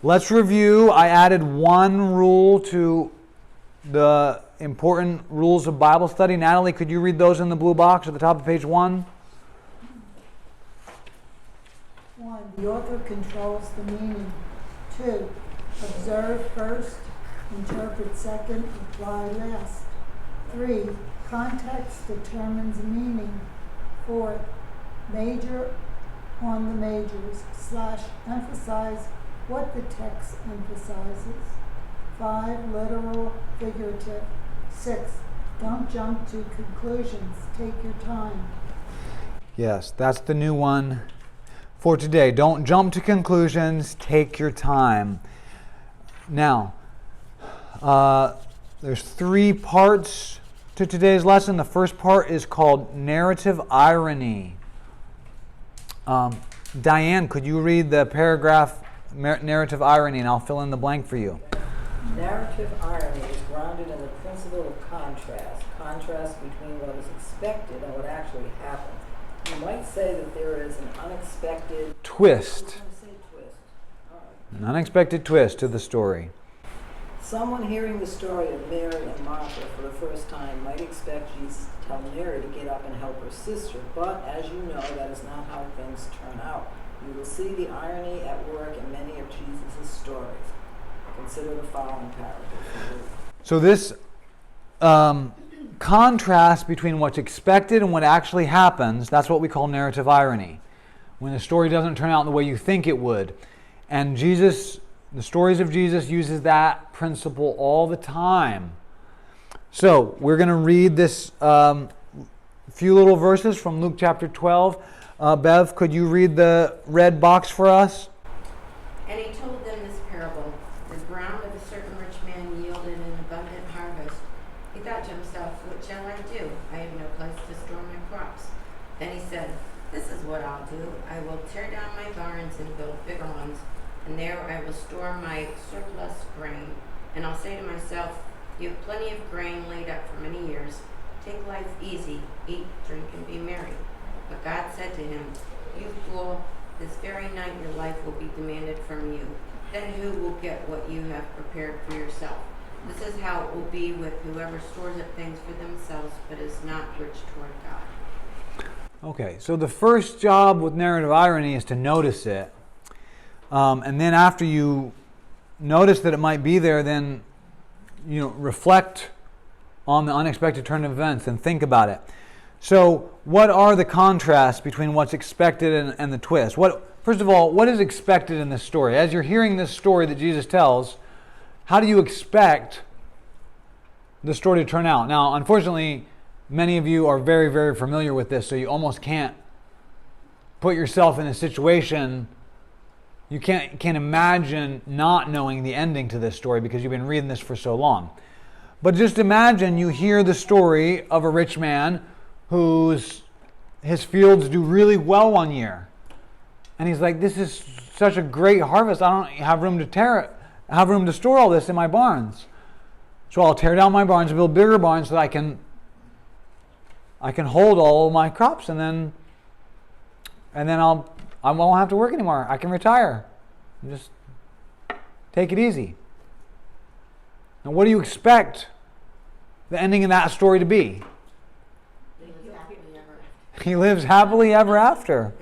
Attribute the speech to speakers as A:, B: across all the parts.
A: Let's review. I added one rule to the important rules of Bible study. Natalie, could you read those in the blue box at the top of page 1?
B: 1. The author controls the meaning. 2. Observe first, interpret second, apply last. 3. Context determines meaning. 4. Major on the majors / emphasize what the text emphasizes. 5. Literal, figurative. 6. Don't jump to conclusions. Take your time.
A: Yes, that's the new one for today. Don't jump to conclusions. Take your time. Now, there's 3 parts to today's lesson. The first part is called narrative irony. Diane, could you read the paragraph narrative irony, and I'll fill in the blank for you.
C: Narrative irony is grounded in the principle of contrast between what is expected and what actually happens. You might say that there is an unexpected
A: twist. An unexpected twist to the story.
C: Someone hearing the story of Mary and Martha for the first time might expect Jesus to tell Mary to get up and help her sister, but as you know, that is not how things turn out. You will see the irony at work in many of Jesus' stories. Consider the following paragraph.
A: So this contrast between what's expected and what actually happens, that's what we call narrative irony. When the story doesn't turn out the way you think it would. And the stories of Jesus uses that principle all the time. So we're going to read this few little verses from Luke chapter 12. Bev, could you read the red box for us?
D: And he told them this parable. The ground of a certain rich man yielded an abundant harvest. He thought to himself, what shall I do? I have no place to store my crops. Then he said, this is what I'll do. I will tear down my barns and build bigger ones, and there I will store my surplus grain. And I'll say to myself, you have plenty of grain laid up for many years. Take life easy, eat, drink, and be merry. But God said to him, you fool, this very night your life will be demanded from you. Then who will get what you have prepared for yourself? This is how it will be with whoever stores up things for themselves, but is not rich toward God.
A: Okay, so the first job with narrative irony is to notice it. And then after you notice that it might be there, then reflect on the unexpected turn of events and think about it. So what are the contrasts between what's expected and the twist? First of all, what is expected in this story? As you're hearing this story that Jesus tells, how do you expect the story to turn out? Now, unfortunately, many of you are very, very familiar with this, so you almost can't put yourself in a situation. You can't imagine not knowing the ending to this story because you've been reading this for so long. But just imagine you hear the story of a rich man his fields do really well one year. And he's like, this is such a great harvest. I don't have room to store all this in my barns. So I'll tear down my barns and build bigger barns so that I can hold all of my crops, and then I won't have to work anymore. I can retire. Just take it easy. Now, what do you expect the ending of that story to be? He lives happily ever after.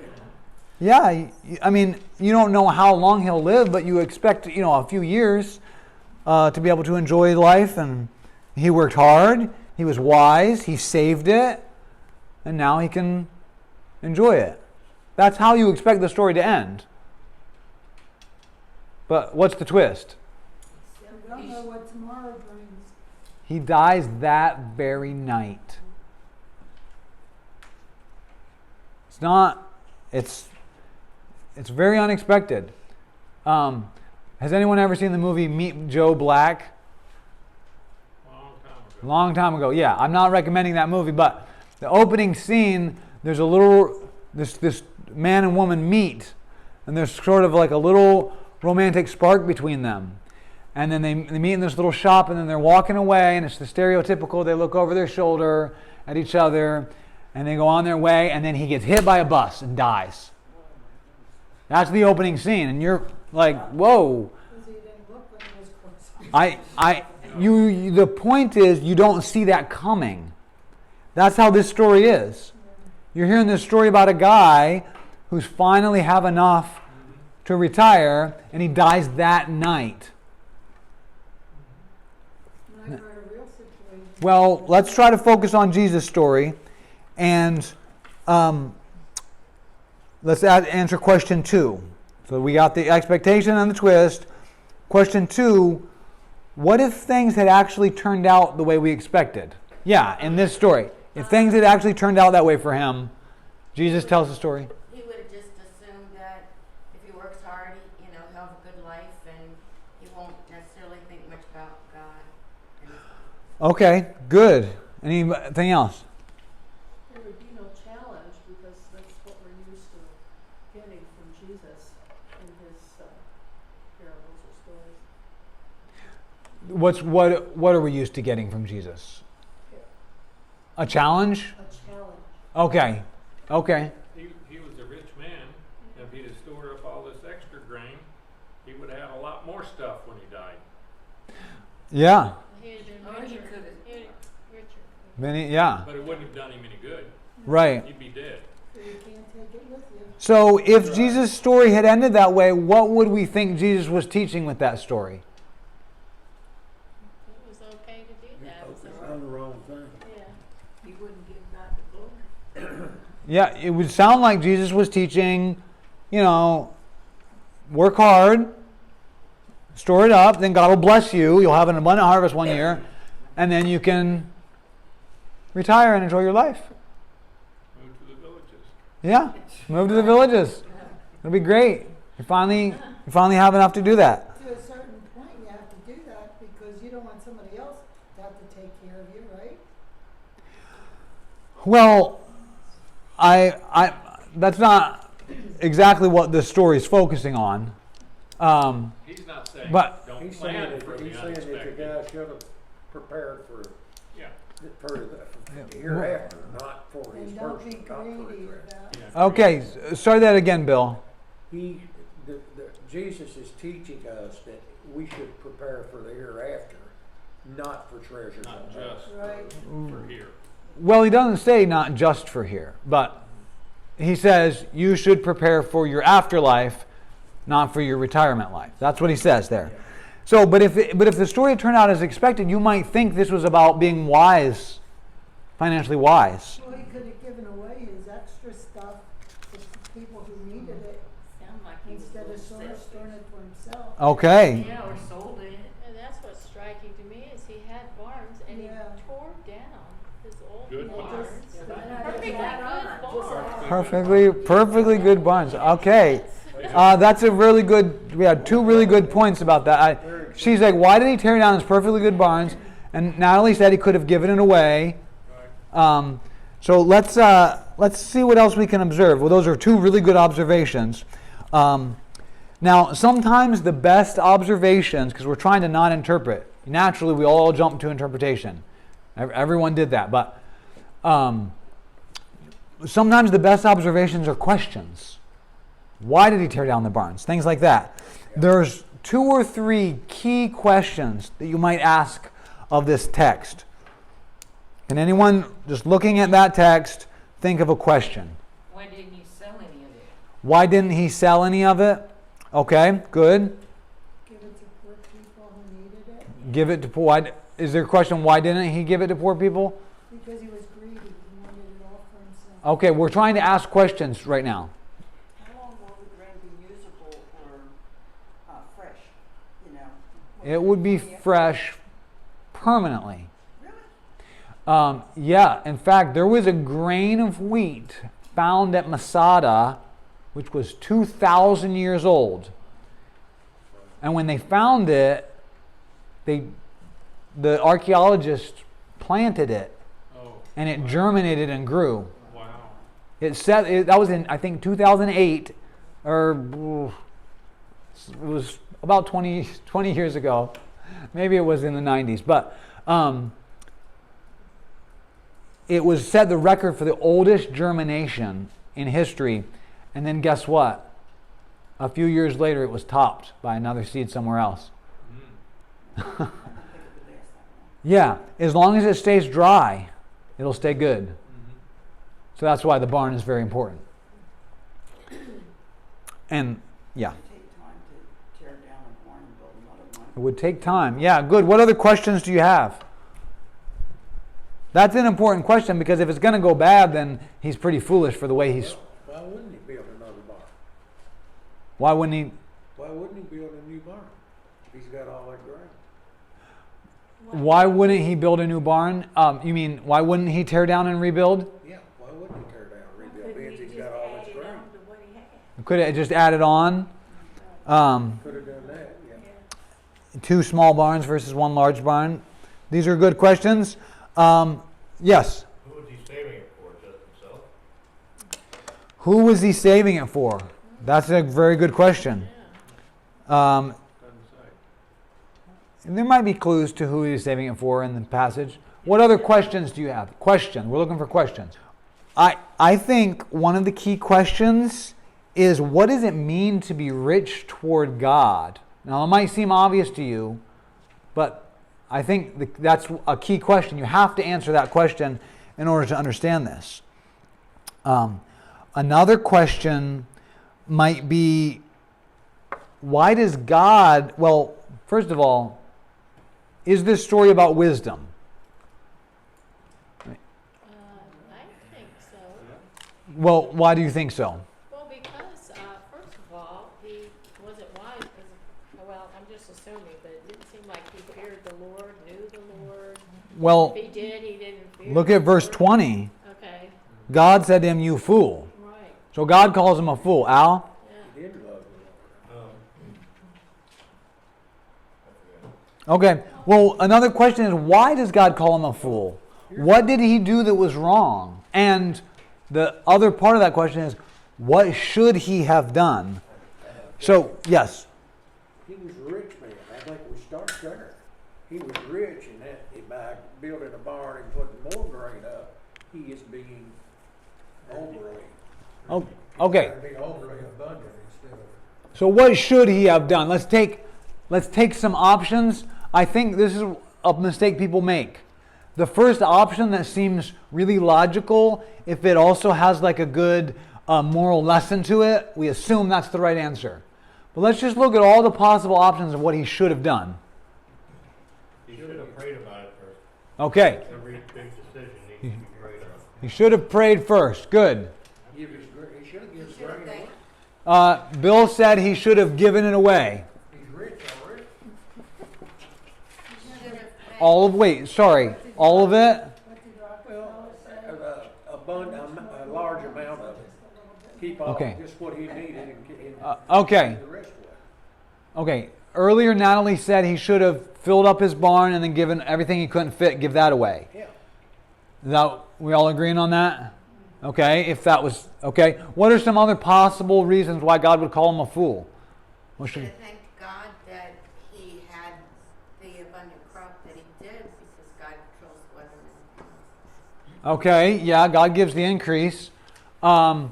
A: Yeah, I mean, you don't know how long he'll live, but you expect, a few years to be able to enjoy life. And he worked hard. He was wise. He saved it. And now he can enjoy it. That's how you expect the story to end. But what's the twist?
B: You don't know what tomorrow brings.
A: He dies that very night. It's very unexpected. Has anyone ever seen the movie Meet Joe Black? Long time ago. Yeah, I'm not recommending that movie, but the opening scene, there's this man and woman meet, and there's sort of like a little romantic spark between them. And then they meet in this little shop, and then they're walking away, and it's the stereotypical, they look over their shoulder at each other, and they go on their way, and then he gets hit by a bus and dies. That's the opening scene, and you're like, whoa. The point is you don't see that coming. That's how this story is. You're hearing this story about a guy who's finally have enough to retire, and he dies that night.
B: And I've heard a real situation.
A: Well, let's try to focus on Jesus' story, and let's answer question 2. So we got the expectation and the twist. Question 2, what if things had actually turned out the way we expected? Yeah, in this story. If things had actually turned out that way for him, Jesus tells the story.
D: He would have just assumed that if he works hard, he'll have a good life, and he won't necessarily think much about God.
A: Okay, good. Anything else?
E: There would be no challenge because that's what we're used to getting from Jesus in his parables or stories.
A: What are we used to getting from Jesus? A challenge?
E: A challenge.
A: Okay. Okay.
F: He was a rich man. If he'd have stored up all this extra grain, he would have had a lot more stuff when he died.
A: Yeah.
E: He had been
C: Or he
E: richer.
C: could've-
E: He had richer.
A: Yeah.
F: But it wouldn't have done him any good.
A: Right.
F: He'd be dead.
B: So you can't take it with you.
A: So if Jesus' story had ended that way, what would we think Jesus was teaching with that story?
E: It was okay to do that.
G: Focus on the wrong thing.
E: Yeah.
C: He wouldn't give God the glory.
A: Yeah, it would sound like Jesus was teaching, work hard, store it up, then God will bless you. You'll have an abundant harvest one year, and then you can retire and enjoy your life.
F: Move to the villages.
A: Yeah, move to the villages. It'll be great. You finally have enough to do that.
B: To a certain point, you have to do that because you don't want somebody else to have to take care of you, right?
A: Well, I that's not exactly what this story is focusing on.
F: He's not saying
A: But-
F: don't
G: He's saying
F: plan
G: that,
F: for the
G: he's saying that the
F: unexpected.
G: guy should have prepared for
F: Yeah.
G: the hereafter, not for his
B: And don't
G: person,
B: be
G: not for his
B: greedy
G: rest.
B: about it.
F: Yeah.
A: Okay, start that again, Bill.
G: Jesus is teaching us that we should prepare for the hereafter, not for treasure.
F: Not
G: on
F: just
B: Right.
F: for here.
A: Well, he doesn't say not just for here, but he says you should prepare for your afterlife, not for your retirement life. That's what he says there. So, but if the story had turned out as expected, you might think this was about being wise, financially wise.
B: Well, he could have given away his extra stuff to people who needed it
C: Sound like he was
B: instead
C: a
B: of
C: little
B: storing
C: selfish.
B: it for himself.
A: Okay.
C: Yeah, or sold it.
E: And that's what's striking to me is he had barns and
B: Yeah.
E: he tore down his old
F: Good
E: barns.
A: Perfectly good barns. Okay. That's a really good, we had 2 really good points about that. She's like, why did he tear down his perfectly good barns? And Natalie said he could have given it away. So let's see what else we can observe. Well, those are 2 really good observations. Now, sometimes the best observations, because we're trying to not interpret, naturally we all jump to interpretation. Everyone did that. But sometimes the best observations are questions. Why did he tear down the barns? Things like that. There's 2 or 3 key questions that you might ask of this text. Can anyone, just looking at that text, think of a question?
C: Why didn't you sell any of it?
A: Why didn't he sell any of it? Okay, good.
B: Give it to poor people who needed it
A: Give it to poor. Is there a question, why didn't he give it to poor people?
B: because he was greedy. He wanted it all for himself.
A: Okay, we're trying to ask questions right now.
H: How long will the grain be usable or fresh,
A: It would be fresh permanently.
H: Really?
A: Yeah, in fact, there was a grain of wheat found at Masada, which was 2,000 years old. And when they found it, the archaeologists planted it,
F: Oh,
A: and it germinated and grew.
F: wow.
A: It said that was in, I think, 2008, or it was about 20 years ago. Maybe it was in the 90s, but it was set the record for the oldest germination in history. And then guess what? A few years later, it was topped by another seed somewhere else.
H: I don't think it would last that long.
A: Yeah, as long as it stays dry, it'll stay good.
F: Mhm.
A: So that's why the barn is very important. And yeah,
H: It would take time to tear down a barn and build another one.
A: it would take time. Yeah, good. What other questions do you have? That's an important question because if it's going to go bad, then he's pretty foolish for the way he's.
G: Why wouldn't he build another barn?
A: Why wouldn't he?
G: Why wouldn't he build a new barn if he's got all that ground?
A: Why wouldn't he build a new barn? You mean why wouldn't he tear down and rebuild?
G: Yeah, why wouldn't he tear down, rebuild, being he's got all this ground?
A: Could it just added on?
G: Could have done that, yeah.
A: 2 small barns versus 1 large barn. These are good questions. Yes.
I: Who was he saving it for? Just himself?
A: Who was he saving it for? That's a very good question.
F: Doesn't say.
A: There might be clues to who he's saving it for in the passage. What other questions do you have? Question. We're looking for questions. I think one of the key questions is, what does it mean to be rich toward God? Now, it might seem obvious to you, but I think that's a key question. You have to answer that question in order to understand this. Another question might be, why does God, well, first of all, is this story about wisdom?
J: I think so.
A: Well, why do you think so?
J: Well, because first of all, he wasn't wise. Because, well, I'm just assuming, but it didn't seem like he feared the Lord, knew the Lord.
A: Well,
J: If he did, he didn't fear.
A: look
J: the
A: at verse
J: Lord.
A: 20.
J: Okay,
A: God said to him, "You fool."
J: right.
A: So God calls him a fool. Al?
J: Yeah.
G: He did love the Lord.
A: Okay. Well, another question is, why does God call him a fool? What did he do that was wrong? And the other part of that question is, what should he have done? So, yes.
G: He was a rich man. I think we start there. He was rich, and that by building a barn and putting more grain up, he is being overly.
A: Oh, okay.
G: Trying to be overly abundant instead of.
A: So what should he have done? Let's take some options. I think this is a mistake people make. The first option that seems really logical, if it also has like a good moral lesson to it, we assume that's the right answer. But let's just look at all the possible options of what he should have done.
I: He should have prayed about it first.
A: Okay.
I: Every big decision needs to be prayed on.
A: He should have prayed first. Good.
G: He should have given his grain away.
A: Bill said he should have given it away.
G: He's rich already.
A: All of all of it?
G: Well, a large amount of it. Keep all
A: Okay.
G: just what he needed and
A: Okay.
G: the rest away.
A: Okay. Earlier, Natalie said he should have filled up his barn and then given everything he couldn't fit, give that away.
G: Yeah.
A: Is that, we all agreeing on that? Okay. If that was okay. What are some other possible reasons why God would call him a fool? What
D: Should
A: should,
D: have thanked God that he had the abundant crop that he did, because God controls the weather and everything else.
A: okay. Yeah. God gives the increase.
J: He trusted
B: I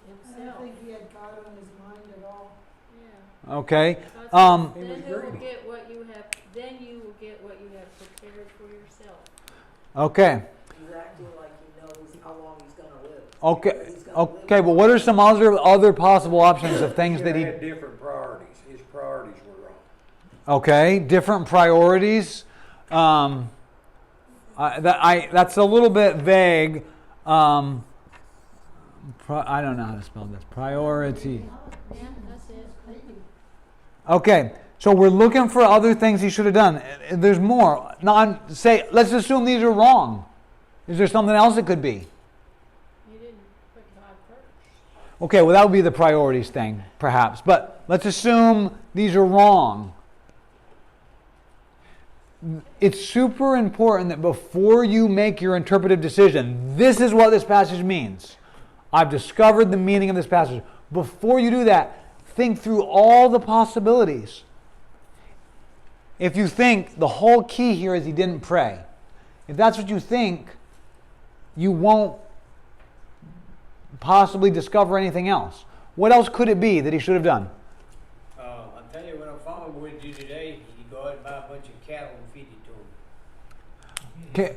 J: himself.
B: don't think he had God on his mind at all.
J: Yeah.
A: Okay.
J: Because
G: He was
J: then who will
G: greedy.
J: get what you have? Then you will get what you have prepared for yourself.
A: Okay.
C: He's acting like he knows how long he's gonna live.
A: Okay.
C: He's gonna live
A: Okay. But what are some other possible options of things that he?
G: had different priorities. His priorities were wrong.
A: Okay, different priorities. That's a little bit vague. I don't know how to spell this. Priority.
J: Yeah, that's it.
A: Okay, so we're looking for other things he should have done. There's more. Let's assume these are wrong. Is there something else it could be?
J: You didn't put God first.
A: Okay, well that would be the priorities thing, perhaps. But let's assume these are wrong. It's super important that before you make your interpretive decision, this is what this passage means. I've discovered the meaning of this passage. Before you do that, think through all the possibilities. If you think the whole key here is he didn't pray, if that's what you think, you won't possibly discover anything else. What else could it be that he should have done?
K: I'll tell you what I'm following with. You today, you go out and buy a bunch of cattle and feed it to them.
A: Okay.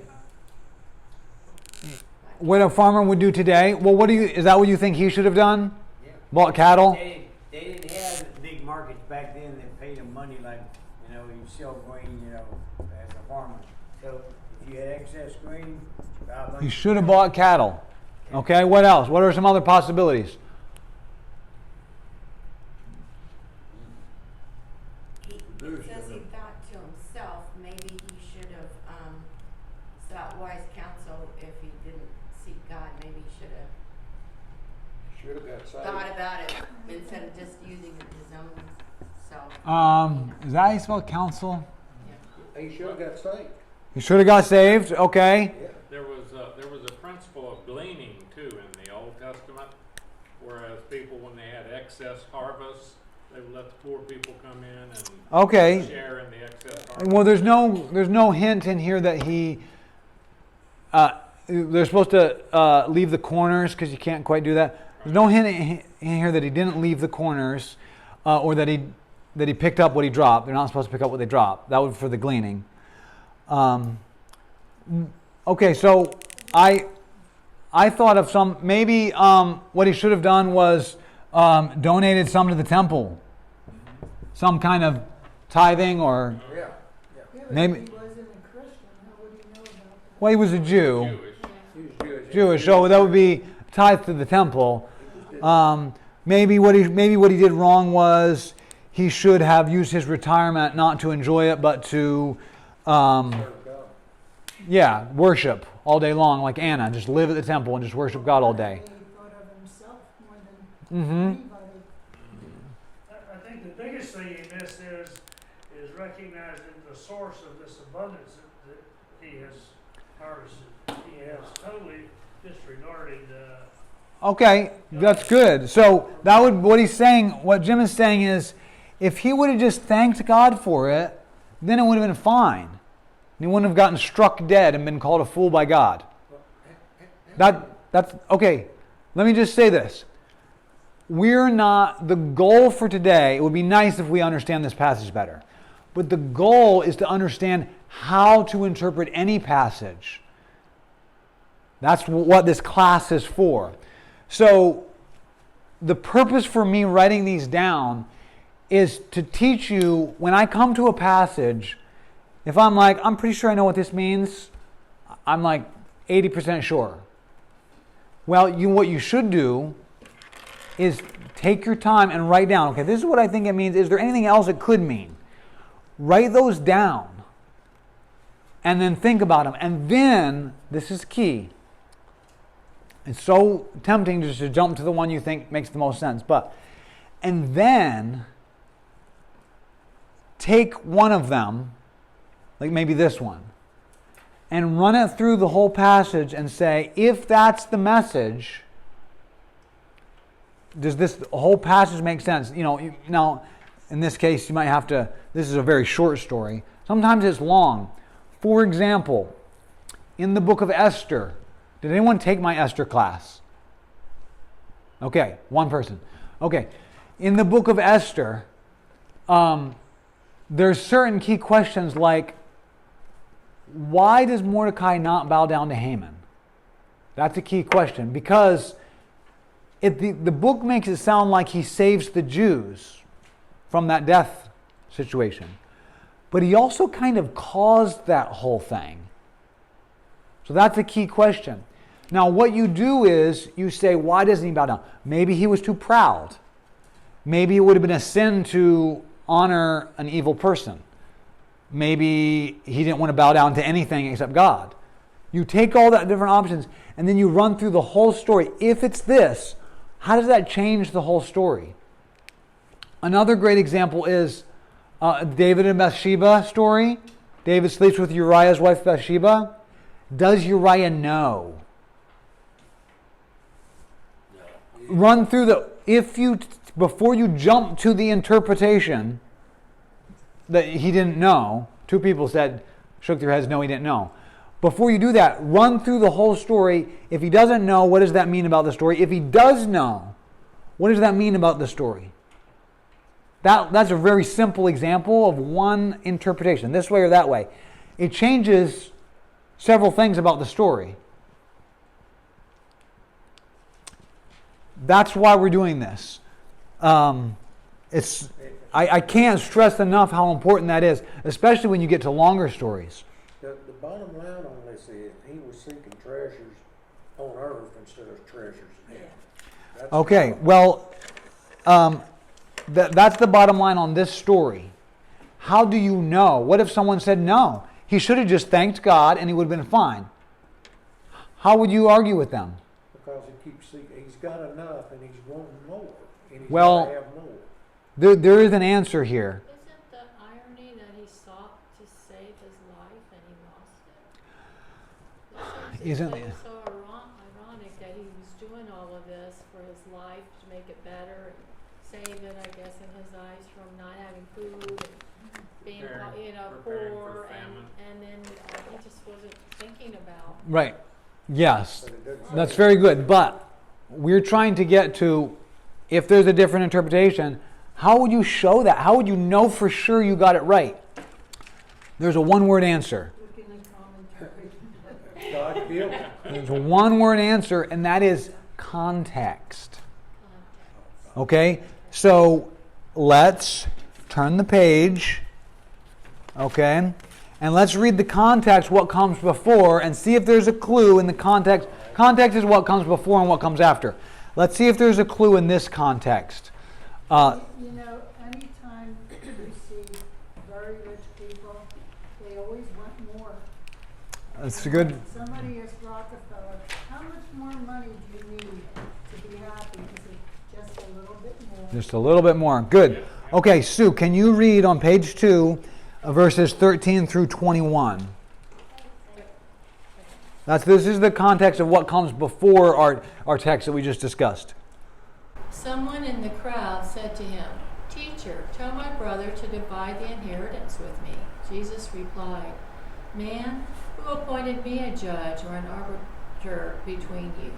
A: What a farmer would do today? Well, is that what you think he should have done?
K: Yeah.
A: Bought cattle?
K: They didn't have big markets back then that paid them money like, you sell grain, as a farmer. So if you had excess grain, buy a bunch
A: He
K: of
A: should have bought cattle. Okay, what else? What are some other possibilities?
D: It says he thought to himself, maybe he should have sought wise counsel if he didn't seek God. Maybe he should have
G: got saved.
D: thought about it instead of just using his own self.
A: Is that how you spell counsel?
G: He should have got saved.
A: He should have got saved. Okay.
G: Yeah.
F: There was a principle of gleaning too in the Old Testament, whereas people, when they had excess harvests, they would let the poor people come in and
A: Okay.
F: share in the excess harvest.
A: Well, there's no hint in here that they're supposed to leave the corners, because you can't quite do that. There's no hint in here that he didn't leave the corners, or that he picked up what he dropped. They're not supposed to pick up what they dropped. That was for the gleaning. Okay, so I thought of some, maybe what he should have done was donated some to the temple. Some kind of tithing, or
G: Yeah.
B: Yeah, but
A: Maybe-
B: if he wasn't a Christian, how would he know about that?
A: well, he was a Jew.
F: Jewish.
G: He was Jewish.
A: Jewish, so that would be tithe to the temple. Maybe what he did wrong was he should have used his retirement not to enjoy it, but to
G: Serve God.
A: worship all day long, like Anna. Just live at the temple and just worship God all day.
B: He thought of himself more than
A: Mm-hmm.
B: anybody.
L: I think the biggest thing he missed is recognizing the source of this abundance that he has harvested. He has totally disregarded,
A: Okay, that's good. So what Jim is saying is, if he would have just thanked God for it, then it would have been fine. He wouldn't have gotten struck dead and been called a fool by God. That's okay. Let me just say this. The goal for today, it would be nice if we understand this passage better. But the goal is to understand how to interpret any passage. That's what this class is for. So the purpose for me writing these down is to teach you, when I come to a passage, if I'm like, I'm pretty sure I know what this means, I'm like 80% sure. Well, what you should do is take your time and write down, okay, this is what I think it means. Is there anything else it could mean? Write those down. And then think about them. And then, this is key. It's so tempting just to jump to the one you think makes the most sense. And then take one of them, like maybe this one, and run it through the whole passage and say, if that's the message, does this whole passage make sense? Now, in this case, you might have to, this is a very short story. Sometimes it's long. For example, in the book of Esther, did anyone take my Esther class? Okay, one person. Okay, in the book of Esther, there's certain key questions like, why does Mordecai not bow down to Haman? That's a key question, because the book makes it sound like he saves the Jews from that death situation. But he also kind of caused that whole thing. So that's a key question. Now, what you do is you say, why doesn't he bow down? Maybe he was too proud. Maybe it would have been a sin to honor an evil person. Maybe he didn't want to bow down to anything except God. You take all that different options and then you run through the whole story. If it's this, how does that change the whole story? Another great example is David and Bathsheba story. David sleeps with Uriah's wife Bathsheba. Does Uriah know? Run through before you jump to the interpretation that he didn't know. Two people shook their heads, no, he didn't know. Before you do that, run through the whole story. If he doesn't know, what does that mean about the story? If he does know, what does that mean about the story? That's a very simple example of one interpretation, this way or that way. It changes several things about the story. That's why we're doing this. I can't stress enough how important that is, especially when you get to longer stories.
G: The bottom line on this is he was seeking treasures on earth instead of treasures in heaven. That's
A: Okay, well, that's the bottom line on this story. How do you know? What if someone said no? He should have just thanked God and he would have been fine. How would you argue with them?
G: because he keeps seeking. He's got enough and he's wanting more. And he's
A: Well,
G: got to have more.
A: There is an answer here.
J: Isn't the irony that he sought to save his life and he lost it?
A: Isn't
J: it
A: it?
J: so ironic that he was doing all of this for his life to make it better and save it, I guess, in his eyes from not having food and being,
F: Preparing
J: poor,
F: for famine.
J: and then he just wasn't thinking about.
A: Right. Yes.
G: But it doesn't say
A: That's very good. But we're trying to get to, if there's a different interpretation, how would you show that? How would you know for sure you got it right? There's a one-word answer.
B: Looking at commentary.
G: God built it.
A: There's a one-word answer, and that is context. Okay? So let's turn the page. Okay? And let's read the context, what comes before, and see if there's a clue in the context. Context is what comes before and what comes after. Let's see if there's a clue in this context.
B: You know, anytime you see very rich people, they always want more.
A: That's good.
B: Somebody is Rockefeller. How much more money do you need to be happy? Is it just a little bit more?
A: Just a little bit more. Good. Okay, Sue, can you read on page 2, verses 13 through 21? This is the context of what comes before our text that we just discussed.
J: Someone in the crowd said to him, "Teacher, tell my brother to divide the inheritance with me." Jesus replied, "Man, who appointed me a judge or an arbiter between you?"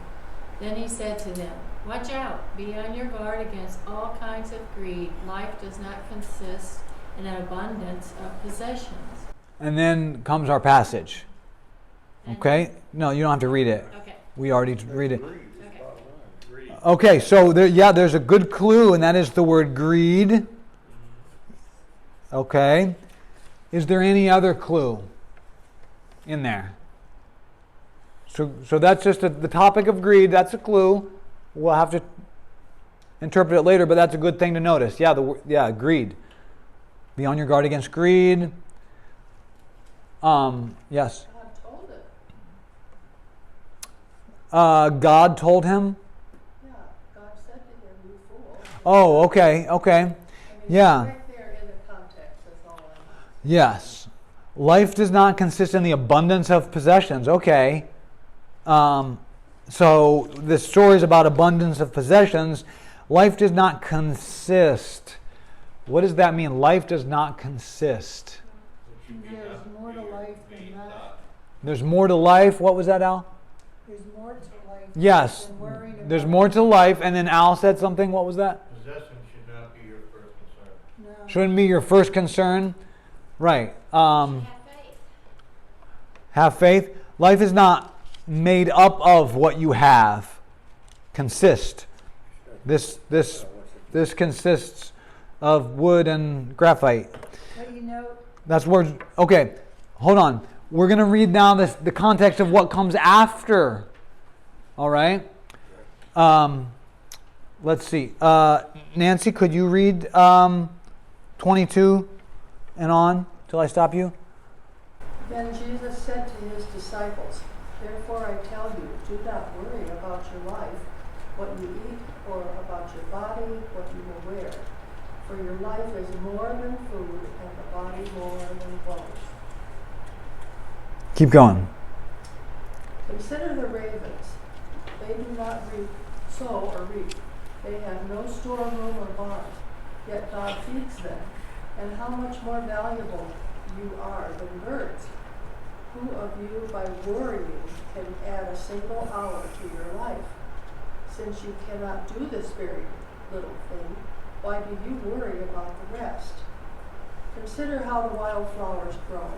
J: Then he said to them, "Watch out, be on your guard against all kinds of greed. Life does not consist in an abundance of possessions."
A: And then comes our passage. Okay? No, you don't have to read it.
J: Okay.
A: We already read it.
G: Greed is
J: Okay.
G: bottom line.
F: Greed.
A: Okay, so there's a good clue, and that is the word greed. Okay. Is there any other clue in there? So that's just the topic of greed. That's a clue. We'll have to interpret it later, but that's a good thing to notice. Greed. Be on your guard against greed. Yes.
E: God told it.
A: God told him.
E: Yeah, God said to him, "You fool."
A: Oh, okay.
E: I mean,
A: Yeah.
E: right there in the context, that's all I know.
A: Yes. Life does not consist in the abundance of possessions. Okay. So the story is about abundance of possessions. Life does not consist. What does that mean? Life does not consist.
B: There's more to life than that.
A: There's more to life. What was that, Al?
B: There's more to life
A: Yes.
B: than worrying about.
A: There's more to life. And then Al said something. What was that?
I: Possession should not be your first concern.
B: No.
A: Shouldn't be your first concern. Right.
J: Have faith.
A: Have faith. Life is not made up of what you have. Consist. This consists of wood and graphite.
B: But you know,
A: That's words. Okay, hold on. We're going to read now the context of what comes after. All right. Let's see. Nancy, could you read 22 and on till I stop you?
E: Then Jesus said to his disciples, "Therefore I tell you, do not worry about your life, what you eat, or about your body, what you will wear. For your life is more than food, and the body more than clothes.
A: Keep going.
E: Consider the ravens. They do not sow or reap. They have no storeroom or barn, yet God feeds them. And how much more valuable you are than birds. Who of you, by worrying, can add a single hour to your life? Since you cannot do this very little thing, Why do you worry about the rest? Consider how the wild flowers grow.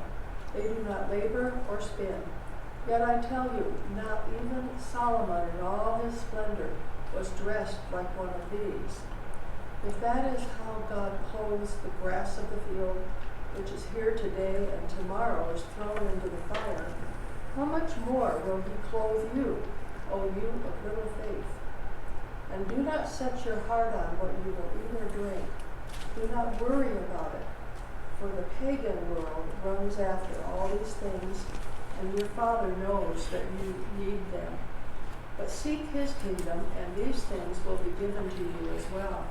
E: They do not labor or spin. Yet I tell you, not even Solomon in all his splendor was dressed like one of these. If that is how God clothes the grass of the field, which is here today and tomorrow is thrown into the fire, how much more will he clothe you, O you of little faith? And do not set your heart on what you will eat or drink. Do not worry about it, for the pagan world runs after all these things, and your Father knows that you need them. But seek his kingdom, and these things will be given to you as well.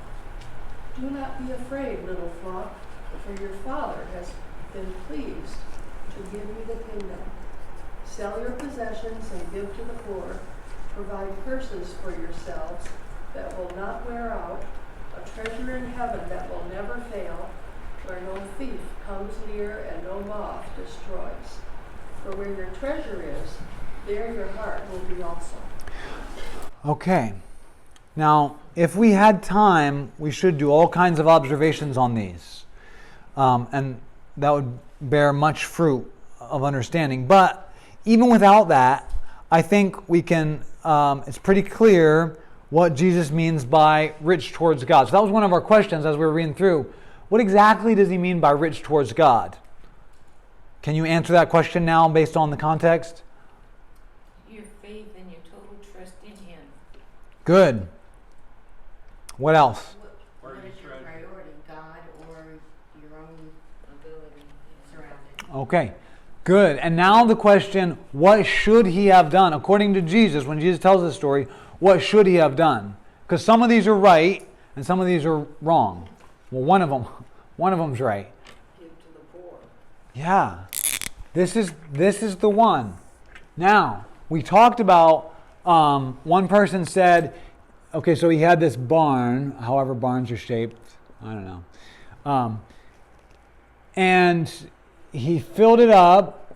E: Do not be afraid, little flock, for your Father has been pleased to give you the kingdom. Sell your possessions and give to the poor. Provide purses for yourselves that will not wear out, a treasure in heaven that will never fail, where no thief comes near and no moth destroys. For where your treasure is, there your heart will be also.
A: Okay. Now, if we had time, we should do all kinds of observations on these. And that would bear much fruit of understanding. But even without that, I think we can, it's pretty clear what Jesus means by rich towards God. So that was one of our questions as we were reading through. What exactly does he mean by rich towards God? Can you answer that question now based on the context?
J: Your faith and your total trust in him.
A: Good. What else?
D: What is your priority, God or your own ability surrounding?
A: Okay. Good. And now the question, what should he have done? According to Jesus, when Jesus tells this story, what should he have done? Because some of these are right and some of these are wrong. Well, one of them's right.
C: Give to the poor.
A: Yeah. This is the one. Now, we talked about, one person said, okay, so he had this barn, however barns are shaped, I don't know. And he filled it up,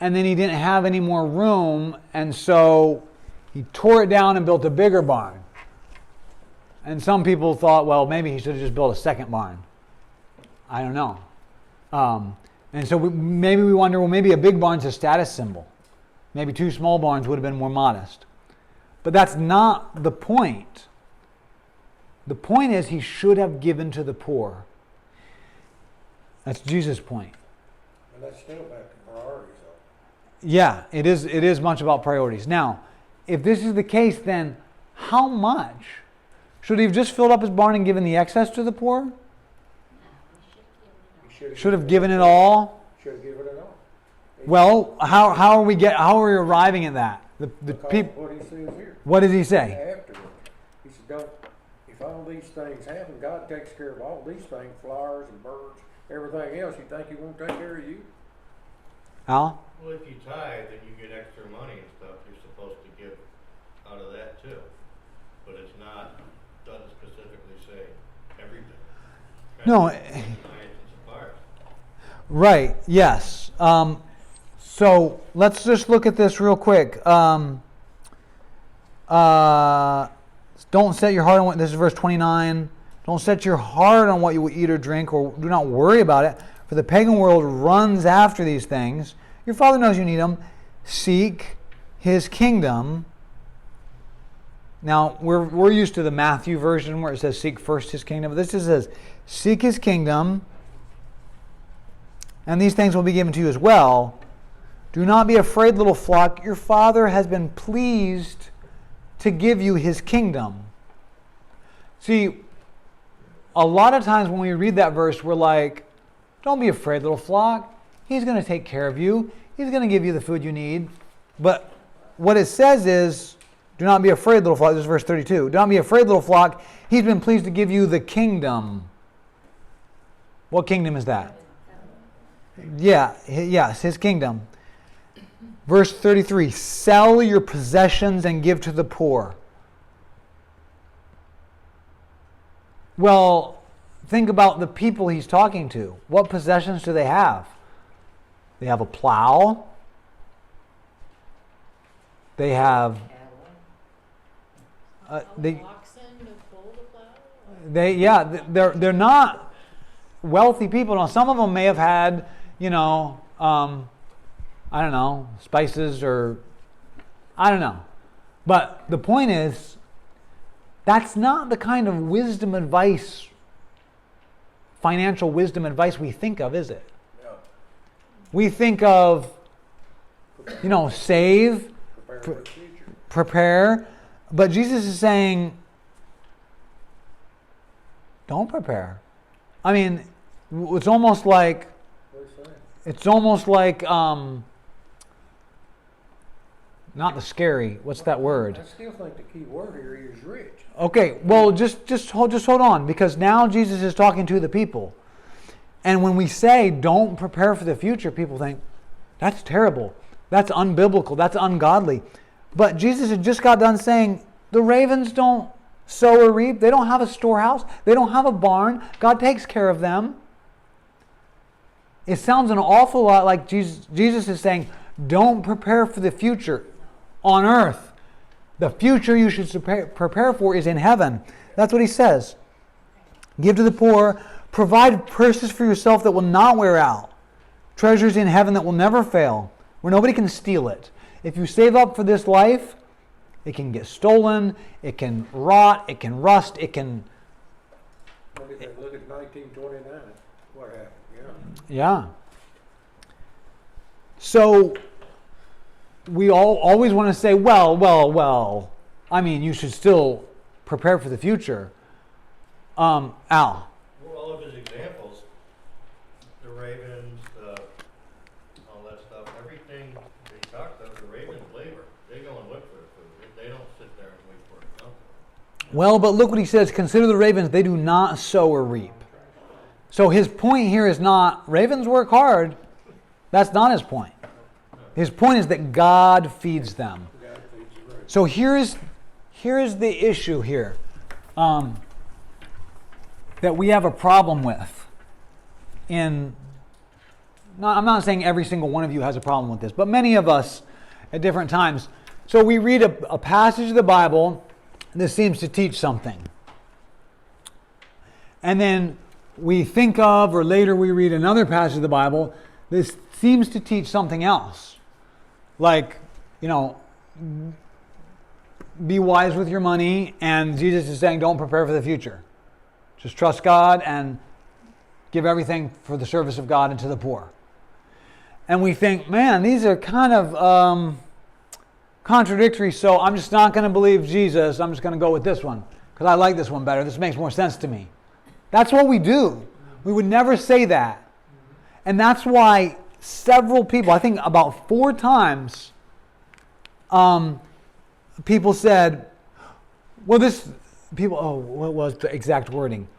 A: and then he didn't have any more room, and so he tore it down and built a bigger barn. And some people thought, well, maybe he should have just built a second barn. I don't know. And so maybe we wonder, well, maybe a big barn's a status symbol. Maybe 2 small barns would have been more modest. But that's not the point. The point is he should have given to the poor. That's Jesus' point.
G: And that's still back to priorities, though.
A: Yeah, it is much about priorities. Now, if this is the case, then how much? Should he have just filled up his barn and given the excess to the poor? Should have given it all?
G: Should have given it all.
A: Well, how are we arriving at that?
G: What he says here.
A: What does he say?
G: Afterwards, he said, if all these things happen, God takes care of all these things, flowers and birds, everything else. You think he won't take care of you?
A: Al?
I: Well, if you tithe and you get extra money and stuff, you're supposed to give out of that too. But it's not, doesn't specifically say everything.
A: No. Right, yes. So let's just look at this real quick. Don't set your heart on what, this is verse 29. Don't set your heart on what you will eat or drink, or do not worry about it, for the pagan world runs after these things. Your Father knows you need them. Seek his kingdom. Now, we're used to the Matthew version where it says seek first his kingdom. But this just says seek his kingdom, and these things will be given to you as well. Do not be afraid, little flock. Your Father has been pleased to give you his kingdom. See, a lot of times when we read that verse, we're like, don't be afraid, little flock. He's going to take care of you. He's going to give you the food you need. But what it says is, do not be afraid, little flock. This is verse 32. Do not be afraid, little flock. He's been pleased to give you the kingdom. What kingdom is that? Yeah, yes, his kingdom. Verse 33, sell your possessions and give to the poor. Well, think about the people he's talking to. What possessions do they have? They have a plow. They have...
J: Oxen to pull the plow?
A: They're not wealthy people. Now, some of them may have had, I don't know, spices or I don't know. But the point is, that's not the kind of wisdom advice, financial wisdom advice we think of, is it?
G: Yeah.
A: We think of, save,
G: Prepare for the future.
A: prepare. But Jesus is saying, don't prepare. I mean, it's almost like, not the scary. What's that word?
G: I still think the key word here is rich.
A: Okay, well, just hold on, because now Jesus is talking to the people, and when we say don't prepare for the future, people think that's terrible, that's unbiblical, that's ungodly. But Jesus had just got done saying the ravens don't sow or reap, they don't have a storehouse, they don't have a barn. God takes care of them. It sounds an awful lot like Jesus is saying, don't prepare for the future on earth. The future you should prepare for is in heaven. That's what he says. Give to the poor. Provide purses for yourself that will not wear out. Treasures in heaven that will never fail, where nobody can steal it. If you save up for this life, it can get stolen, it can rot, it can rust, it can...
G: Look at 1929. What happened?
A: Yeah. So we always want to say, well, I mean, you should still prepare for the future. Al.
I: Well, all of his examples, the ravens, all that stuff, everything that he talked about, the ravens labor. They go and look for the food. They don't sit there and wait for it to come.
A: Well, but look what he says. Consider the ravens. They do not sow or reap. So his point here is not, ravens work hard. That's not his point. His point is that God feeds them. So here is the issue here that we have a problem with. I'm not saying every single one of you has a problem with this, but many of us at different times. So we read a passage of the Bible that seems to teach something. And then we think of, or later we read another passage of the Bible that seems to teach something else. Like, be wise with your money, and Jesus is saying don't prepare for the future. Just trust God and give everything for the service of God and to the poor. And we think, man, these are kind of contradictory, so I'm just not going to believe Jesus. I'm just going to go with this one because I like this one better. This makes more sense to me. That's what we do. We would never say that. And that's why several people, I think about 4 times, people said, what was the exact wording?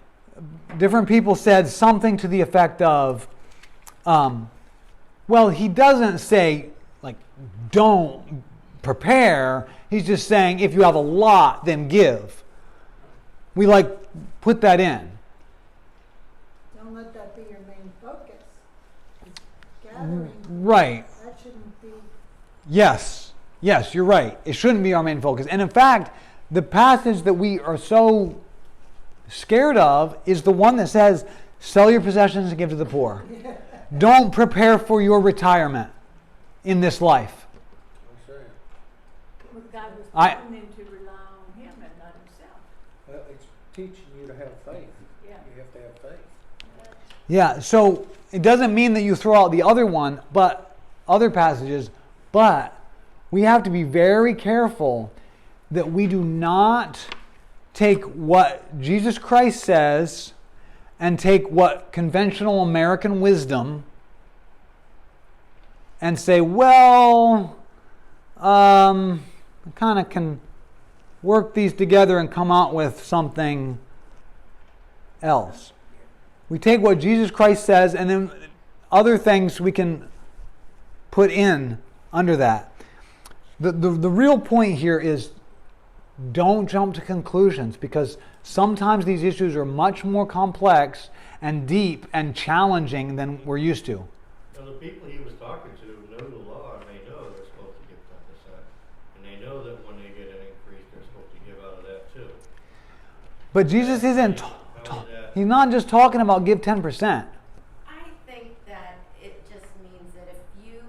A: Different people said something to the effect of, well, he doesn't say, like, don't prepare. He's just saying, if you have a lot, then give. We put that in.
B: Don't let that be your main focus. Gathering.
A: Right.
B: That shouldn't be.
A: Yes, you're right. It shouldn't be our main focus. And in fact, the passage that we are so scared of is the one that says, sell your possessions and give to the poor. Don't prepare for your retirement in this life.
H: Well, God was
A: I-
H: telling them to rely on Him and not Himself.
G: Well, it's teaching you to have faith.
H: Yeah.
G: You have to have faith.
A: Yeah, so it doesn't mean that you throw out the other one, but other passages, but we have to be very careful that we do not take what Jesus Christ says and take what conventional American wisdom and say, well, I kind of can work these together and come out with something else. We take what Jesus Christ says and then other things we can put in under that. The real point here is don't jump to conclusions, because sometimes these issues are much more complex and deep and challenging than we're used to.
I: Now, the people he was talking to know the law, and they know they're supposed to give 10%. And they know that when they get an increase, they're supposed to give out of that too.
A: But Jesus isn't, he's not just talking about give 10%.
D: I think that it just means that if you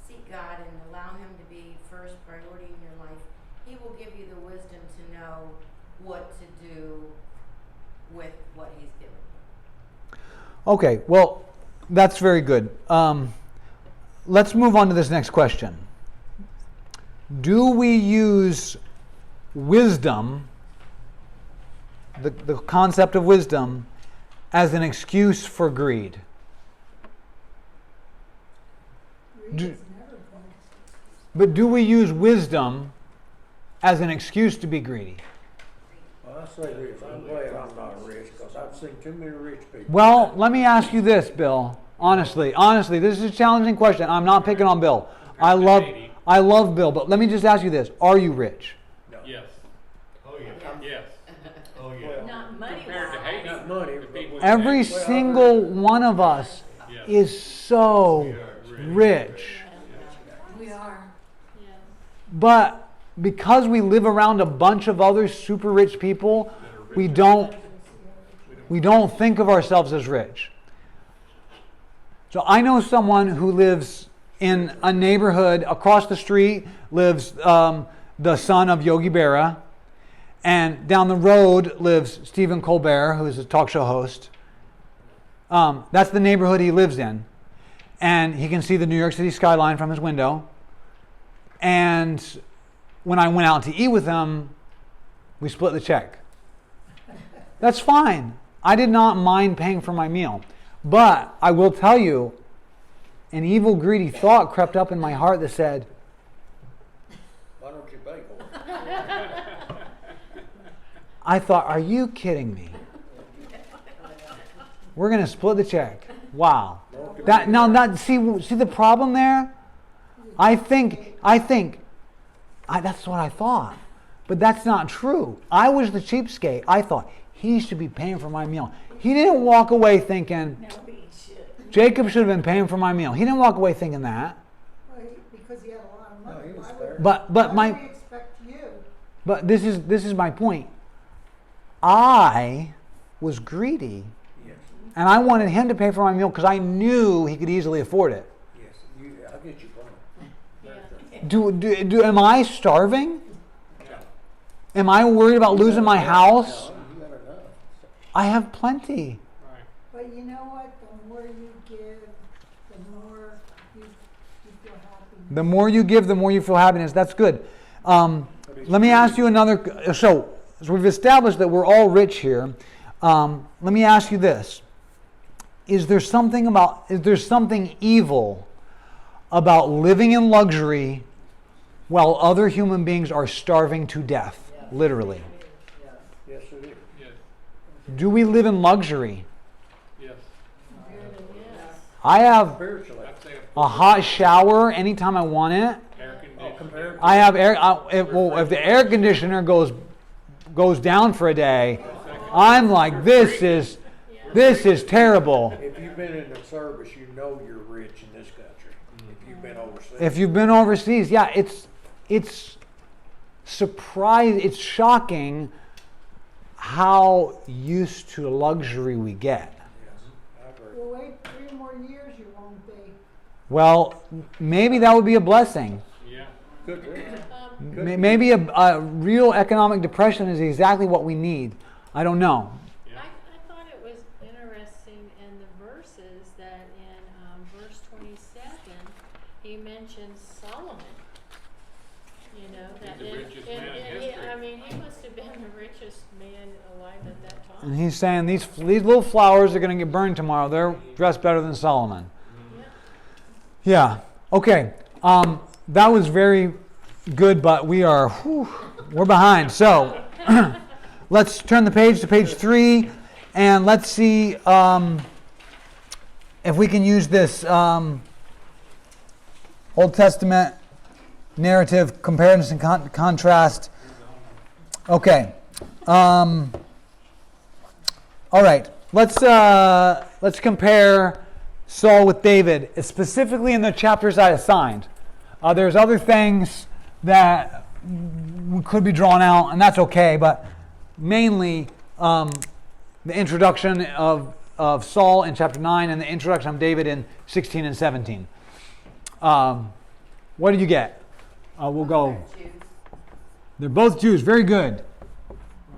D: seek God and allow Him to be first priority in your life, He will give you the wisdom to know what to do with what He's given you.
A: Okay, well, that's very good. Let's move on to this next question. Do we use wisdom, the concept of wisdom, as an excuse for greed?
B: Greed is never going to.
A: But do we use wisdom as an excuse to be greedy?
G: Well, I say this, I'm glad I'm not rich, because I've seen too many rich people.
A: Well, let me ask you this, Bill. Honestly, this is a challenging question. I'm not picking on Bill. I love Bill, but let me just ask you this. Are you rich?
G: No.
F: Yes.
I: Oh, yeah.
F: Yes.
I: Oh, yeah.
G: Well,
J: Not money.
F: Compared to hating
G: not money,
F: the people.
A: Every single one of us
F: Yes.
A: is so rich.
J: We are. Yeah.
A: But because we live around a bunch of other super rich people, we don't think of ourselves as rich. So I know someone who lives in a neighborhood across the street, lives the son of Yogi Berra, and down the road lives Stephen Colbert, who is a talk show host. That's the neighborhood he lives in. And he can see the New York City skyline from his window. And when I went out to eat with him, we split the check. That's fine. I did not mind paying for my meal. But I will tell you, an evil, greedy thought crept up in my heart that said,
G: why don't you pay for it?
A: I thought, are you kidding me? We're going to split the check. Wow. That's the problem there? I think that's what I thought. But that's not true. I was the cheapskate. I thought, he should be paying for my meal. He didn't walk away thinking, Jacob should have been paying for my meal. He didn't walk away thinking that.
B: Well, because he had a lot of money.
G: No, he was
B: Why
G: fair.
B: would-
A: But
B: why
A: my
B: would we expect you?
A: but this is my point. I was greedy,
G: Yes,
A: and I wanted him to pay for my meal because I knew he could easily afford it.
G: yes, I get your point.
J: Yeah.
A: Am I starving? Am I worried about losing my house?
G: No, you got enough.
A: I have plenty.
F: Right.
B: But you know what? The more you give, the more you feel happy.
A: The more you give, the more you feel happiness. That's good. Let me ask you another. So we've established that we're all rich here. Let me ask you this: Is there something evil about living in luxury while other human beings are starving to death? Literally.
G: Yes, it is.
F: Yes.
A: Do we live in luxury?
F: Yes.
A: I have
G: Spiritually.
F: I'd say
A: a hot shower anytime I want it.
F: air conditioning.
G: Compared
A: I have air. If the air conditioner goes down for a day, I'm like, this is terrible.
G: If you've been in the service, you know you're rich in this country. If you've been overseas.
A: If you've been overseas, yeah, it's it's shocking how used to luxury we get.
G: Yes, I agree.
B: Well, wait 3 more years, you won't be.
A: Well, maybe that would be a blessing.
F: Yeah.
G: Good for you.
A: Maybe a real economic depression is exactly what we need. I don't know.
F: Yeah.
J: I thought it was interesting in the verses that in verse 27 he mentions Solomon. You know that
F: He's the richest man in history.
J: I mean, he must have been the richest man alive at that time.
A: And he's saying these little flowers are going to get burned tomorrow. They're dressed better than Solomon. Yeah. Okay. That was very good, but we're behind. So let's turn the page to page 3, and let's see if we can use this Old Testament narrative comparison and contrast. Okay. All right. Let's compare Saul with David, specifically in the chapters I assigned. There's other things that could be drawn out, and that's okay, but mainly the introduction of Saul in chapter 9 and the introduction of David in 16 and 17. What did you get? We'll go.
D: Jews.
A: They're both Jews. Very good.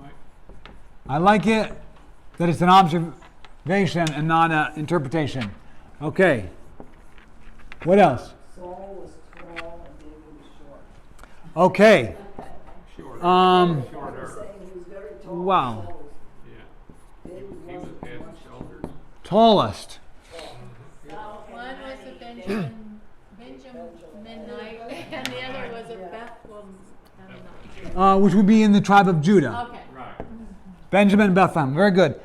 F: Right.
A: I like it that it's an observation and not an interpretation. Okay. What else?
C: Saul was tall and David was short.
A: Okay.
F: Shorter.
C: I'm
F: Shorter.
C: saying he was very tall.
A: Wow.
C: Saul was-
F: Yeah.
C: David
F: He was
C: wasn't
F: head and
C: much.
F: shoulders.
A: Tallest.
J: One was a Benjaminite, and the other was a Bethlehem.
A: Which would be in the tribe of Judah.
J: Okay.
F: Right.
A: Benjamin and Bethlehem. Very good.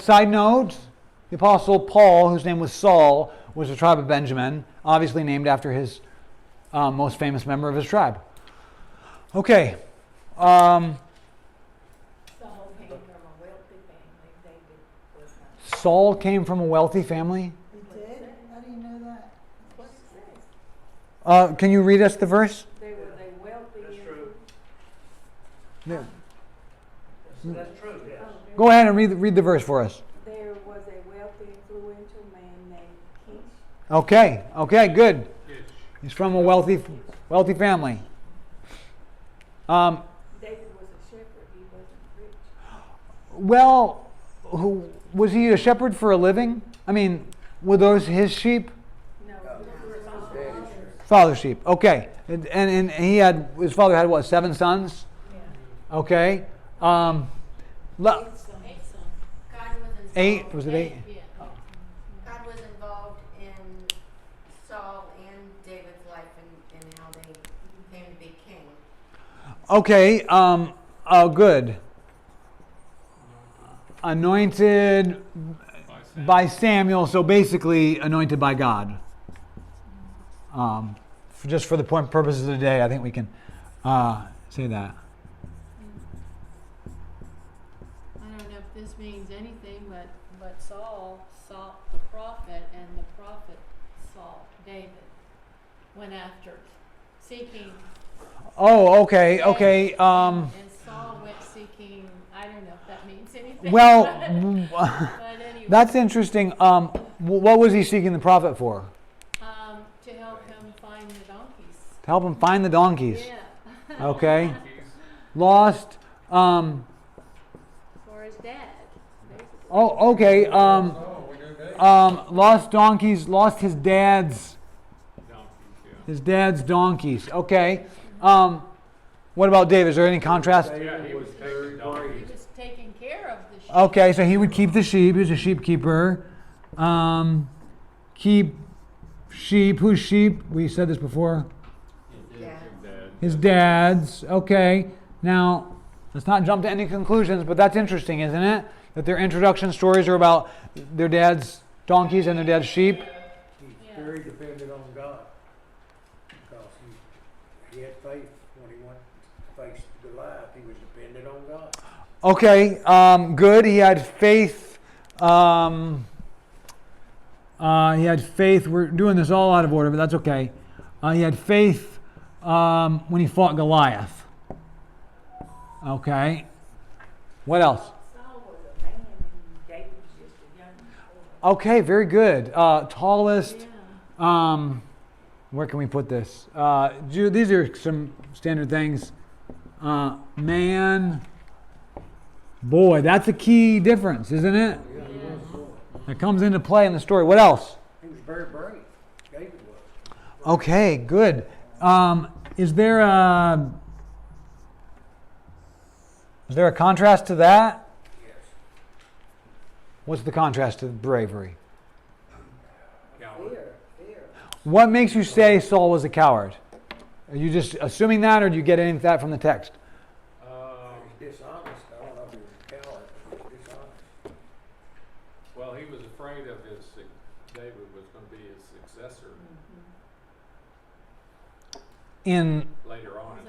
A: Side note, the Apostle Paul, whose name was Saul, was the tribe of Benjamin, obviously named after his most famous member of his tribe. Okay.
J: Saul came from a wealthy family. David was not.
A: Saul came from a wealthy family.
B: He did? How do you know that?
A: Can you read us the verse?
H: They were a wealthy.
L: That's true.
A: Yeah.
L: That's true, yes.
A: Go ahead and read the verse for us.
H: There was a wealthy, influential man named Kish.
A: Okay. Okay. Good.
F: Yes.
A: He's from a wealthy family.
H: David was a shepherd. He wasn't rich.
A: Well, was he a shepherd for a living? I mean, were those his sheep?
H: No,
A: Father's sheep. Okay. And his father had what, 7 sons?
J: Yeah.
A: Okay.
J: Eight sons.
D: God was involved.
A: 8? Was it 8?
J: Yeah.
D: God was involved in Saul and David's life and how they came to be king.
A: Okay. Good. Anointed by Samuel, so basically anointed by God. Just for the purposes of the day, I think we can say that.
J: I don't know if this means anything, but Saul sought the prophet, and the prophet sought David. Went after, seeking.
A: Oh, okay, okay.
J: And Saul went seeking. I don't know if that means anything.
A: Well,
J: but anyway,
A: that's interesting. What was he seeking the prophet for?
J: to help him find the donkeys.
A: To help him find the donkeys.
J: Yeah.
A: Okay. Lost.
J: For his dad. Basically.
A: Oh, okay.
G: Oh, we do that.
A: Lost donkeys. Lost his dad's
F: Donkeys,
A: donkeys. Okay. What about David? Is there any contrast?
F: yeah. He was taking
J: He
F: donkeys.
J: was taking care of the sheep.
A: Okay, so he would keep the sheep. He was a sheep keeper. Keep sheep. Whose sheep? We said this before.
D: Yeah.
A: His dad's. Okay. Now, let's not jump to any conclusions, but that's interesting, isn't it? That their introduction stories are about their dad's donkeys and their dad's sheep.
G: He's very dependent on God. Because he had faith when he went to face Goliath. He was dependent on God.
A: Okay, good. He had faith. He had faith. We're doing this all out of order, but that's okay. He had faith when he fought Goliath. Okay. What else?
H: Saul was a man and David was just a young boy.
A: Okay, very good. Tallest.
J: Yeah.
A: Where can we put this? These are some standard things. Man. Boy, that's a key difference, isn't it?
G: Yeah, he was a boy.
A: That comes into play in the story. What else?
G: He was very brave. David was.
A: Okay, good. Is there a contrast to that?
G: Yes.
A: What's the contrast to bravery?
F: Coward.
C: Fear.
A: What makes you say Saul was a coward? Are you just assuming that, or do you get any of that from the text?
G: He was dishonest. I don't know if he was a coward, but he was dishonest.
F: Well, he was afraid of David was going to be his successor
A: In
F: later on
J: Is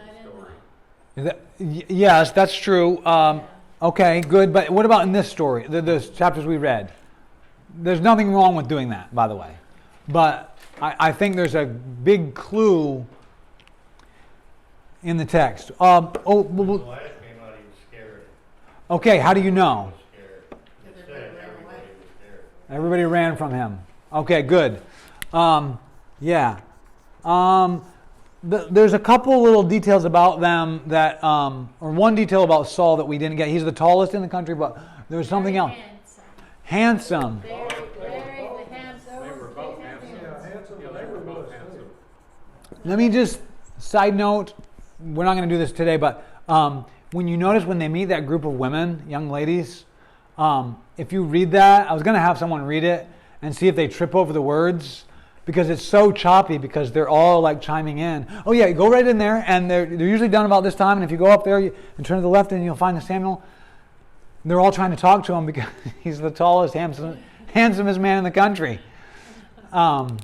F: in
J: that
F: the
J: in
F: story.
A: yes, that's true. Okay, good. But what about in this story, the chapters we read? There's nothing wrong with doing that, by the way. But I think there's a big clue in the text.
I: Goliath came out, he was scared.
A: Okay, how do you know?
I: Was scared. It said everybody was scared.
A: Everybody ran from him. Okay, good. Yeah. There's a couple little details about them that, or one detail about Saul that we didn't get. He's the tallest in the country, but there was something else. Handsome.
J: Very, very the handsome.
F: They were both handsome.
G: Yeah, handsome,
F: Yeah,
G: they
F: they were
G: were
F: both
G: both
F: handsome.
A: Let me just, side note, we're not going to do this today, but when you notice when they meet that group of women, young ladies, if you read that, I was going to have someone read it and see if they trip over the words, because it's so choppy, because they're all like chiming in. Oh yeah, go right in there, and they're usually done about this time, and if you go up there and turn to the left, and you'll find the Samuel. They're all trying to talk to him because he's the tallest, handsomest man in the country.
D: David was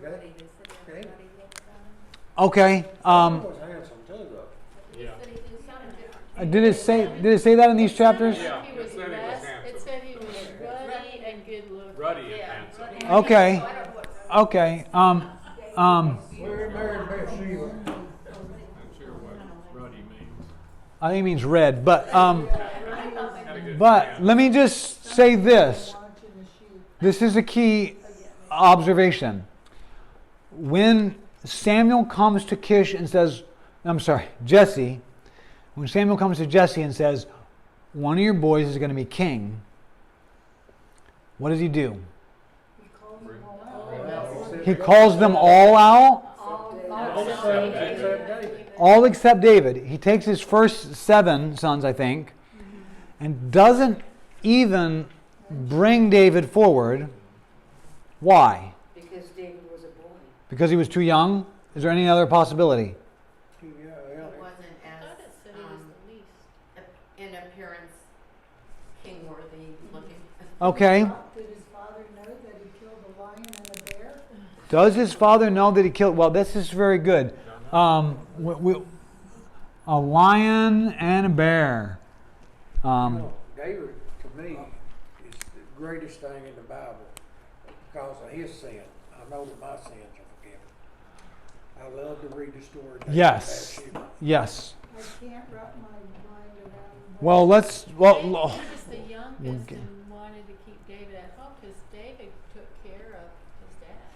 D: ready. They said everybody looked at him.
A: Okay.
G: He was handsome too, though.
F: Yeah.
D: But he sounded different.
A: Did it say that in these chapters?
F: Yeah,
J: He was
F: it said he was
J: less,
F: handsome.
J: it said he was ruddy and good looking.
F: Ruddy and
J: Yeah,
F: handsome.
J: ruddy.
A: Okay. Okay.
G: We're married Bathsheba.
F: I'm sure what ruddy means.
A: I think it means red, but
F: Had a good tan.
A: let me just say this.
B: Watching the sheep.
A: This is a key observation. When Samuel comes to Kish and says, Jesse, when Samuel comes to Jesse and says, one of your boys is going to be king, what does he do?
B: He calls them all out.
A: He calls them all out,
G: Except David.
A: all except David. He takes his first 7 sons, I think, and doesn't even bring David forward. Why?
H: Because David was a boy.
A: Because he was too young? Is there any other possibility?
G: Yeah,
D: He wasn't
J: I
D: as,
J: thought it said he was the least.
D: in appearance, king-worthy looking.
A: Okay.
B: Did his father know that he killed a lion and a bear?
A: Does his father know that he killed? Well, this is very good. A lion and a bear.
G: David, to me, is the greatest thing in the Bible because of his sin. I know that my sins are forgiven. I love to read the story of David and
A: Yes.
G: Bathsheba.
A: Yes.
B: I can't wrap my mind around.
A: Well, let's.
J: David
A: Well,
J: was the youngest
A: Okay.
J: and wanted to keep David at home because David took care of his dad.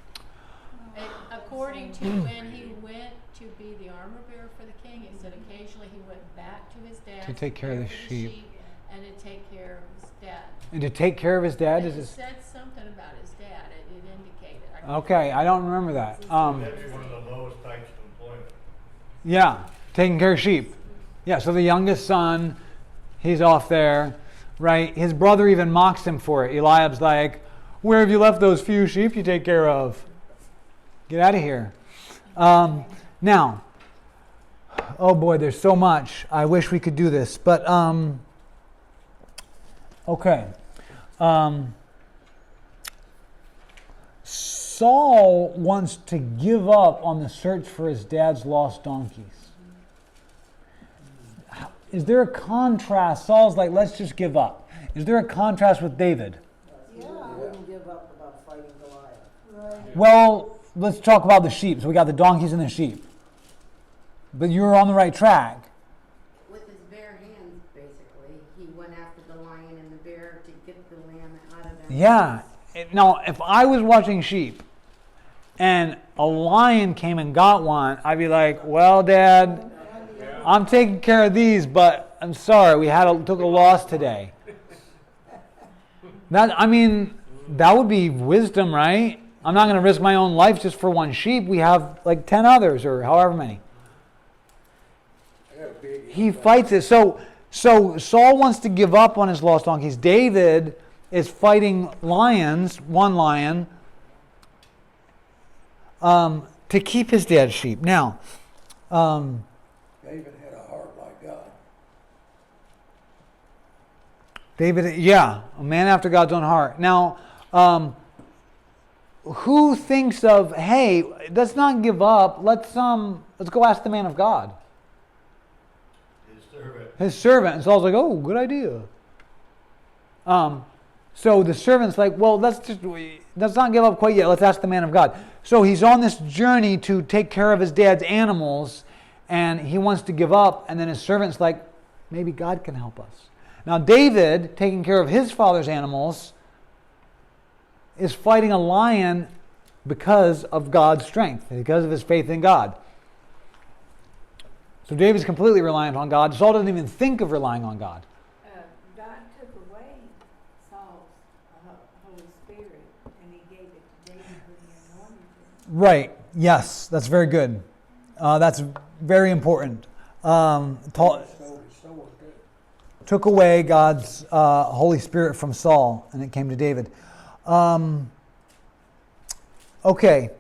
J: And according to when he went to be the armor bearer for the king, it said occasionally he went back to his dad
A: To take care of the
J: for
A: sheep.
J: and to take care of his dad.
A: and to take care of his dad is
J: And it
A: this.
J: said something about his dad. It indicated. I
A: Okay, I don't remember that.
I: That'd be one of the lowest types of employment.
A: Yeah, taking care of sheep. Yeah, so the youngest son, he's off there, right? His brother even mocks him for it. Eliab's like, "Where have you left those few sheep you take care of? Get out of here." Now, oh boy, there's so much. I wish we could do this, but okay. Saul wants to give up on the search for his dad's lost donkeys. Is there a contrast? Saul's like, let's just give up. Is there a contrast with David?
C: He wouldn't give up about fighting Goliath.
B: Right.
A: Well, let's talk about the sheep. So we got the donkeys and the sheep. But you're on the right track.
D: With his bare hands, basically, he went after the lion and the bear to get the lamb out of them.
A: Yeah. Now, if I was watching sheep and a lion came and got one, I'd be like, well, Dad, I'm taking care of these, but I'm sorry, we took a loss today. That would be wisdom, right? I'm not going to risk my own life just for one sheep. We have like 10 others or however many.
G: I got a big
A: He fights it. So Saul wants to give up on his lost donkeys. David is fighting lions, one lion, to keep his dad's sheep. Now,
G: David had a heart like God.
A: David, yeah, a man after God's own heart. Now, who thinks of, hey, let's not give up. Let's go ask the man of God,
I: His servant.
A: his servant. And Saul's like, oh, good idea. So the servant's like, well, let's not give up quite yet. Let's ask the man of God. So he's on this journey to take care of his dad's animals, and he wants to give up. And then his servant's like, maybe God can help us. Now David, taking care of his father's animals, is fighting a lion because of God's strength, because of his faith in God. So David's completely reliant on God. Saul doesn't even think of relying on God.
D: God took away Saul's Holy Spirit and he gave it to David when he anointed him.
A: Right. Yes, that's very good. That's very important. Took away God's Holy Spirit from Saul, and it came to David. Okay.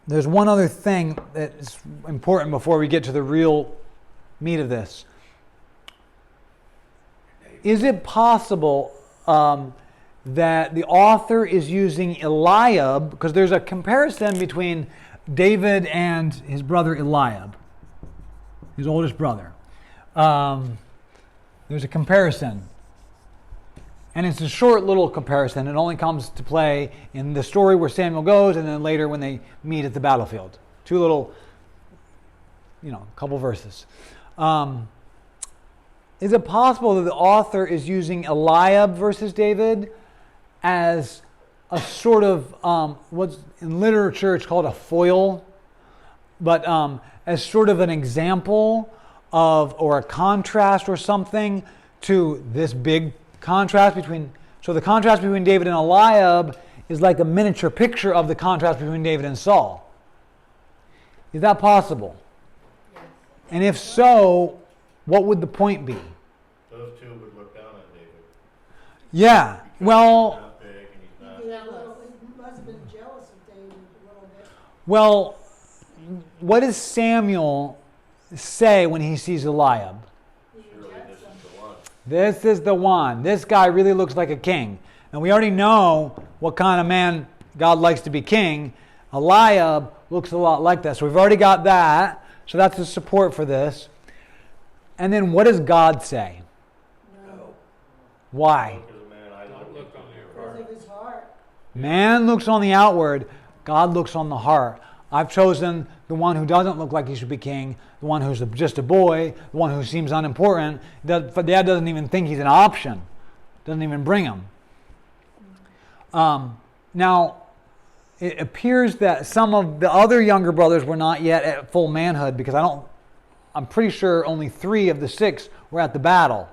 A: There's one other thing that's important before we get to the real meat of this. Is it possible that the author is using Eliab, because there's a comparison between David and his brother Eliab, his oldest brother. There's a comparison. And it's a short little comparison. It only comes to play in the story where Samuel goes and then later when they meet at the battlefield. Two little, couple verses. Is it possible that the author is using Eliab versus David as a sort of, what's in literature it's called a foil, but as sort of an example of, or a contrast or something to this big contrast between, so the contrast between David and Eliab is like a miniature picture of the contrast between David and Saul. Is that possible?
D: Yes.
A: And if so, what would the point be?
I: Those two would look down at David.
A: Yeah, well,
I: He's not big and he's not.
B: He must have been jealous of David a little bit.
A: well, what does Samuel say when he sees Eliab?
I: Surely this is the one.
A: This is the one. This guy really looks like a king. And we already know what kind of man God likes to be king. Eliab looks a lot like that. So we've already got that. So that's the support for this. And then what does God say?
B: No,
A: Why?
I: Look as a man, I
F: Don't
I: don't
F: look on the
B: because
F: heart.
B: of his heart.
A: Man looks on the outward. God looks on the heart. I've chosen the one who doesn't look like he should be king, the one who's just a boy, the one who seems unimportant. Dad doesn't even think he's an option. Doesn't even bring him. Now, it appears that some of the other younger brothers were not yet at full manhood because I'm pretty sure only 3 of the 6 were at the battle.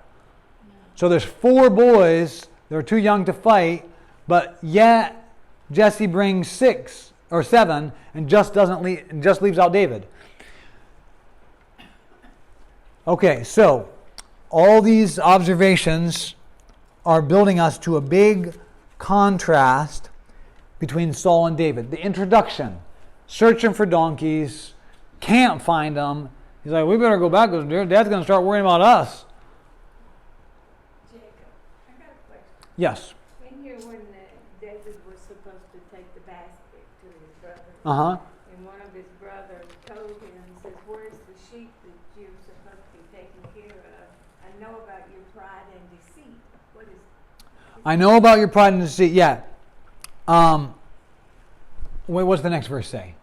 A: So there's 4 boys, they're too young to fight, but yet Jesse brings 6 or 7 and just leaves out David. Okay, so all these observations are building us to a big contrast between Saul and David. The introduction, searching for donkeys, can't find them. He's like, we better go back because Dad's going to start worrying about us.
M: Jacob, I got a question.
A: Yes.
M: In here when David was supposed to take the basket to his brother, and one of his brothers told him, says, where's the sheep that you're supposed to be taking care of? I know about your pride and deceit. What is
A: I know about your pride and deceit. Yeah. What's the next verse say?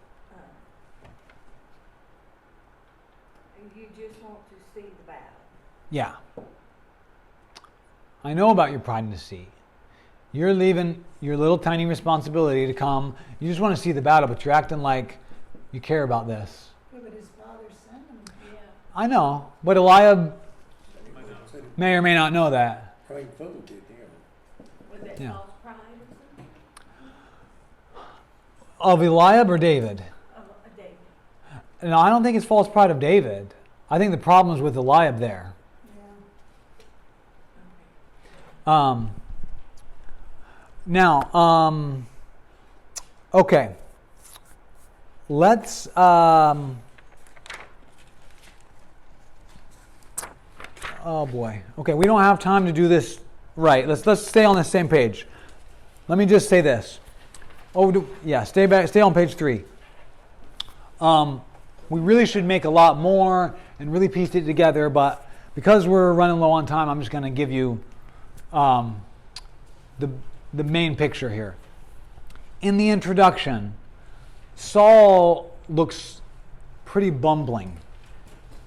M: you just want to see the battle?
A: Yeah. I know about your pride and deceit. You're leaving your little tiny responsibility to come. You just want to see the battle, but you're acting like you care about this.
B: Yeah, but his father sent him.
J: Yeah.
A: I know, but Eliab may or may not know that.
G: Plain food did,
J: Was it
A: Yeah.
J: false pride or something?
A: Of Eliab or David?
J: Of David.
A: No, I don't think it's false pride of David. I think the problem is with Eliab there. Now, okay. Let's oh boy. Okay, we don't have time to do this right. Let's stay on the same page. Let me just say this. Stay on page 3. We really should make a lot more and really piece it together, but because we're running low on time, I'm just going to give you the main picture here. In the introduction, Saul looks pretty bumbling.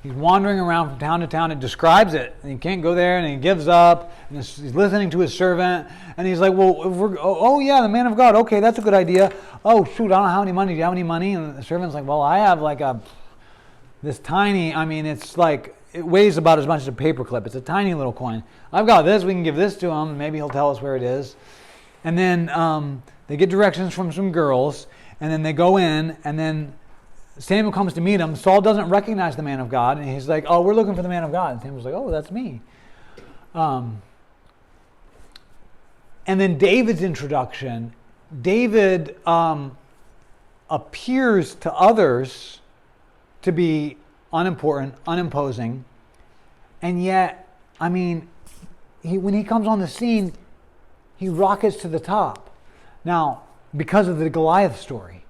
A: He's wandering around from town to town. It describes it. And he can't go there, and he gives up. And he's listening to his servant. And he's like, well, if we're, oh, yeah, the man of God. Okay, that's a good idea. Oh, shoot, I don't have any money. Do you have any money? And the servant's like, well, I have like this tiny, I mean, it's like, it weighs about as much as a paperclip. It's a tiny little coin. I've got this. We can give this to him. And maybe he'll tell us where it is. And then they get directions from some girls. And then they go in, and then Samuel comes to meet him. Saul doesn't recognize the man of God, and he's like, oh, we're looking for the man of God. And Samuel's like, oh, that's me. And then David's introduction. David appears to others to be unimportant, unimposing, and yet, I mean, when he comes on the scene, he rockets to the top. Now, because of the Goliath story.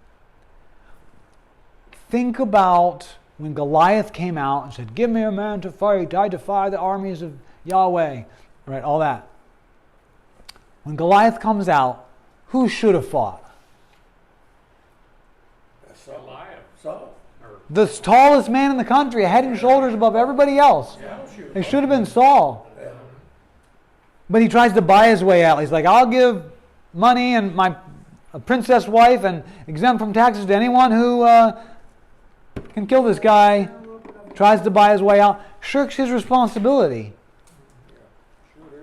A: Think about when Goliath came out and said, give me a man to fight. I defy the armies of Yahweh. Right, all that. When Goliath comes out, who should have fought?
F: Goliath.
G: Saul.
A: The tallest man in the country, head and shoulders above everybody else. It should have been Saul. But he tries to buy his way out. He's like, I'll give money and a princess wife and exempt from taxes to anyone who can kill this guy. Tries to buy his way out. Shirks his responsibility.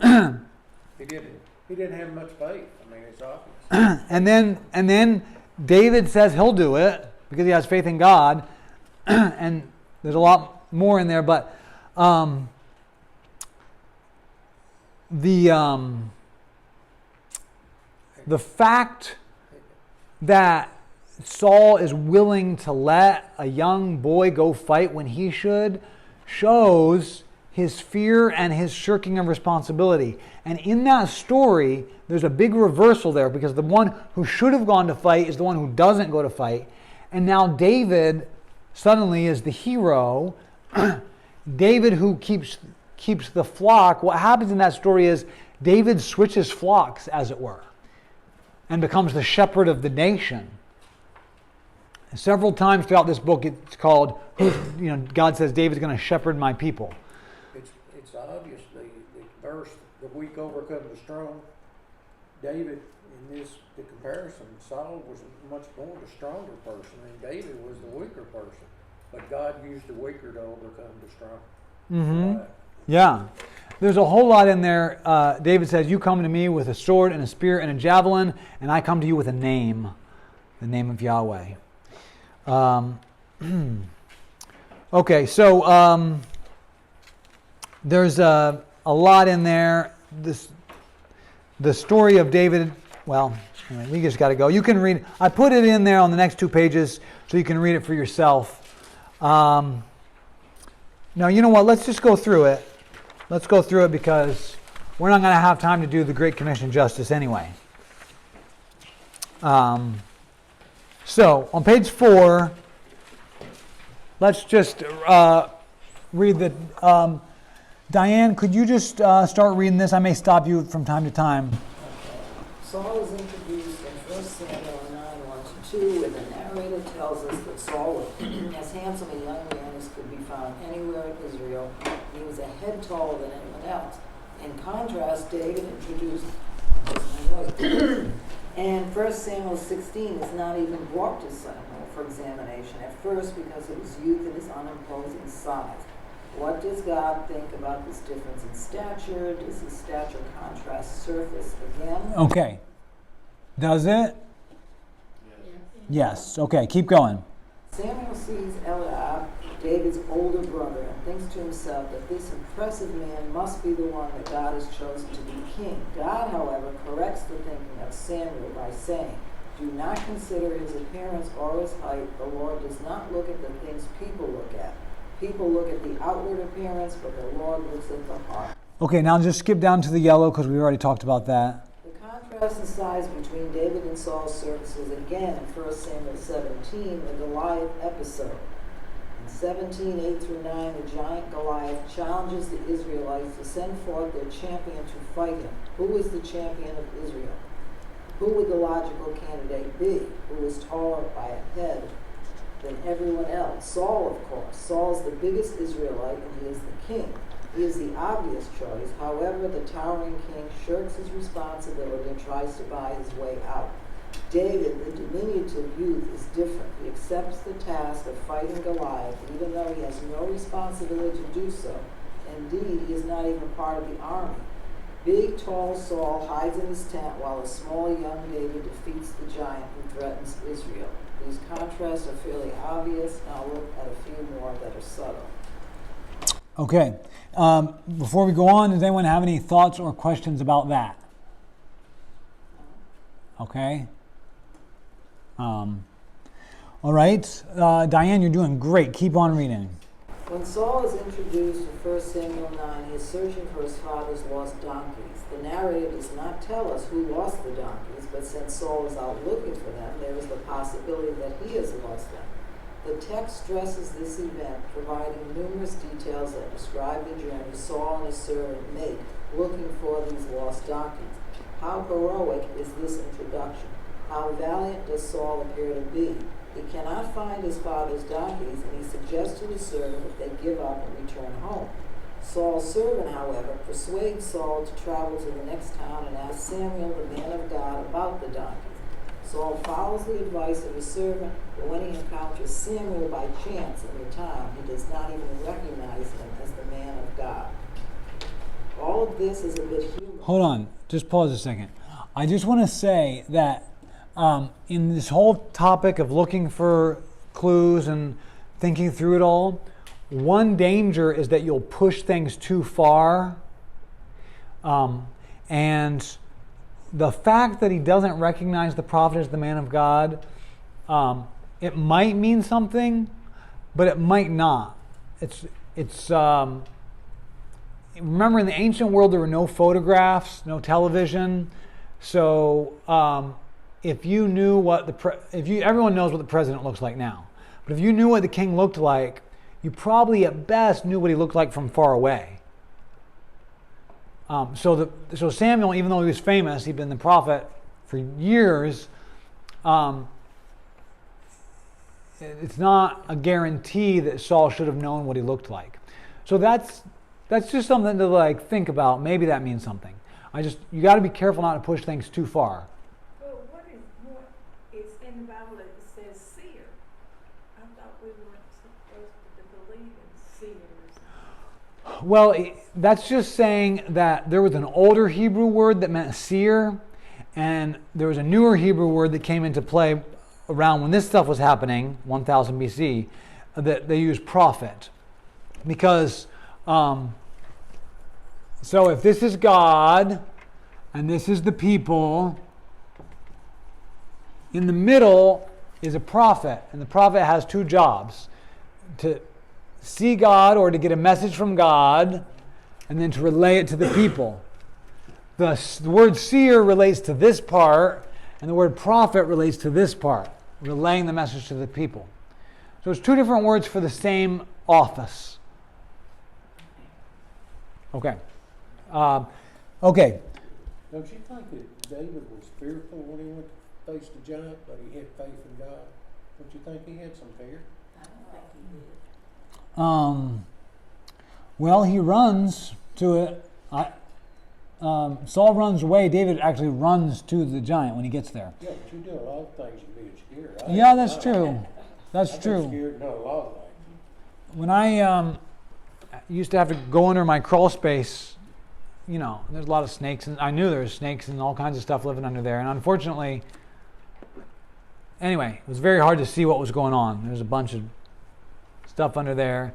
G: He didn't have much faith. I mean, it's obvious.
A: and then David says he'll do it because he has faith in God. And there's a lot more in there, but the fact that Saul is willing to let a young boy go fight when he should shows his fear and his shirking of responsibility. And in that story, there's a big reversal there because the one who should have gone to fight is the one who doesn't go to fight. And now David suddenly is the hero. David who keeps the flock. What happens in that story is David switches flocks, as it were, and becomes the shepherd of the nation. Several times throughout this book, it's called, God says, David's going to shepherd my people.
G: It's obvious the verse, the weak overcome the strong. David, in the comparison, Saul was much more the stronger person, and David was the weaker person. But God used the weaker to overcome the strong.
A: Mm-hmm.
G: Right.
A: Yeah. There's a whole lot in there. David says, you come to me with a sword and a spear and a javelin, and I come to you with a name, the name of Yahweh. Okay, so there's a lot in there. The story of David, well, anyway, we just got to go. You can read, I put it in there on the next 2 pages so you can read it for yourself. Now, you know what? Let's just go through it. Let's go through it because we're not going to have time to do the Great Commission justice anyway. So, on page 4, let's just read the... Diane, could you just start reading this? I may stop you from time to time.
C: Saul is introduced in 1 Samuel 9:1-2, where the narrator tells us that Saul was as handsome a young man as could be found anywhere in Israel. He was a head taller than anyone else. In contrast, David introduced and 1 Samuel 16 is not even brought to Samuel for examination at first because of his youth and his unimposing size. What does God think about this difference in stature? Does his stature contrast surface again?
A: Okay. Does it? Yes. Okay, keep going.
C: Samuel sees Eliab, David's older brother, and thinks to himself that this impressive man must be the one that God has chosen to be king. God, however, corrects the thinking of Samuel by saying, do not consider his appearance or his height. The Lord does not look at the things people look at. People look at the outward appearance, but the Lord looks at the heart. Okay, now just skip down to the yellow because we already talked about that. The contrast in size between David and Saul's surfaces again in 1 Samuel 17, the Goliath episode. In 17:8-9, the giant Goliath challenges the Israelites to send forth their champion to fight him. Who is the champion of Israel? Who would the logical candidate be? Who is taller by a head than everyone else? Saul, of course. Saul's the biggest Israelite, and he is the king. He is the obvious choice. However, the towering king shirks his responsibility and tries to buy his way out. David, the diminutive youth, is different. He accepts the task of fighting Goliath, even though he has no responsibility to do so. Indeed, he is not even part of the army. Big, tall Saul hides in his tent while a small young David defeats the giant who threatens Israel. These contrasts are fairly obvious, and I'll look at a few more that are subtle.
A: Okay. Before we go on, does anyone have any thoughts or questions about that? Okay. All right. Diane, you're doing great. Keep on reading.
C: When Saul is introduced in 1 Samuel 9, he is searching for his father's lost donkeys. The narrator does not tell us who lost the donkeys, but since Saul is out looking for them, there is the possibility that he has lost them. The text stresses this event, providing numerous details that describe the journey Saul and his servant make looking for these lost donkeys. How heroic is this introduction? How valiant does Saul appear to be? He cannot find his father's donkeys, and he suggests to his servant that they give up and return home. Saul's servant, however, persuades Saul to travel to the next town and ask Samuel, the man of God, about the donkeys. Saul follows the advice of his servant, but when he encounters Samuel by chance in the town, he does not even recognize him as the man of God. All of this is a bit humorous.
A: Hold on. Just pause a second. I just want to say that in this whole topic of looking for clues and thinking through it all, one danger is that you'll push things too far. And the fact that he doesn't recognize the prophet as the man of God, it might mean something, but it might not. Remember, in the ancient world, there were no photographs, no television. So if you knew what everyone knows what the president looks like now. But if you knew what the king looked like, you probably at best knew what he looked like from far away. So Samuel, even though he was famous, he'd been the prophet for years. It's not a guarantee that Saul should have known what he looked like. So that's just something to think about. Maybe that means something. You got to be careful not to push things too far.
M: Well, what is in the Bible that says seer? I thought we weren't supposed to believe in seers.
A: Well, that's just saying that there was an older Hebrew word that meant seer, and there was a newer Hebrew word that came into play around when this stuff was happening, 1000 BC, that they used prophet. Because, so if this is God, and this is the people, in the middle is a prophet, and the prophet has two jobs: to see God or to get a message from God, and then to relay it to the people. The word seer relates to this part, and the word prophet relates to this part, relaying the message to the people. So it's two different words for the same office. Okay. Okay.
G: Don't you think that David was fearful when he went to face the giant, but he had faith in God? Don't you think he had some fear?
D: I don't think he did.
A: Well, he runs to it. Saul runs away. David actually runs to the giant when he gets there.
G: Yeah, but you do a lot of things and being scared.
A: Yeah, that's true. That's
G: I've
A: true.
G: been scared and done a lot of things.
A: When I used to have to go under my crawl space, there's a lot of snakes, and I knew there was snakes and all kinds of stuff living under there. And unfortunately, anyway, it was very hard to see what was going on. There's a bunch of stuff under there.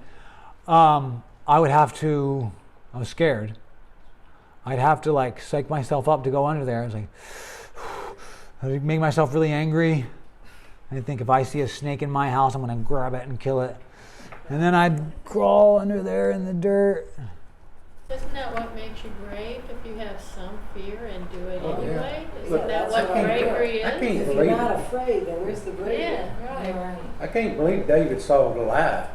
A: I was scared. I'd have to psych myself up to go under there. I was I'd make myself really angry. I'd think, if I see a snake in my house, I'm going to grab it and kill it. And then I'd crawl under there in the dirt.
J: Isn't that what makes you brave, if you have some fear and do it
G: Oh, yeah.
J: anyway?
C: Yeah,
J: Isn't that
C: that's
J: what
C: what I
J: bravery
G: I
J: is?
G: can't
C: If
G: believe
C: you're not
G: it.
C: afraid, then where's the bravery?
J: Yeah, right.
G: I can't believe David saw Goliath.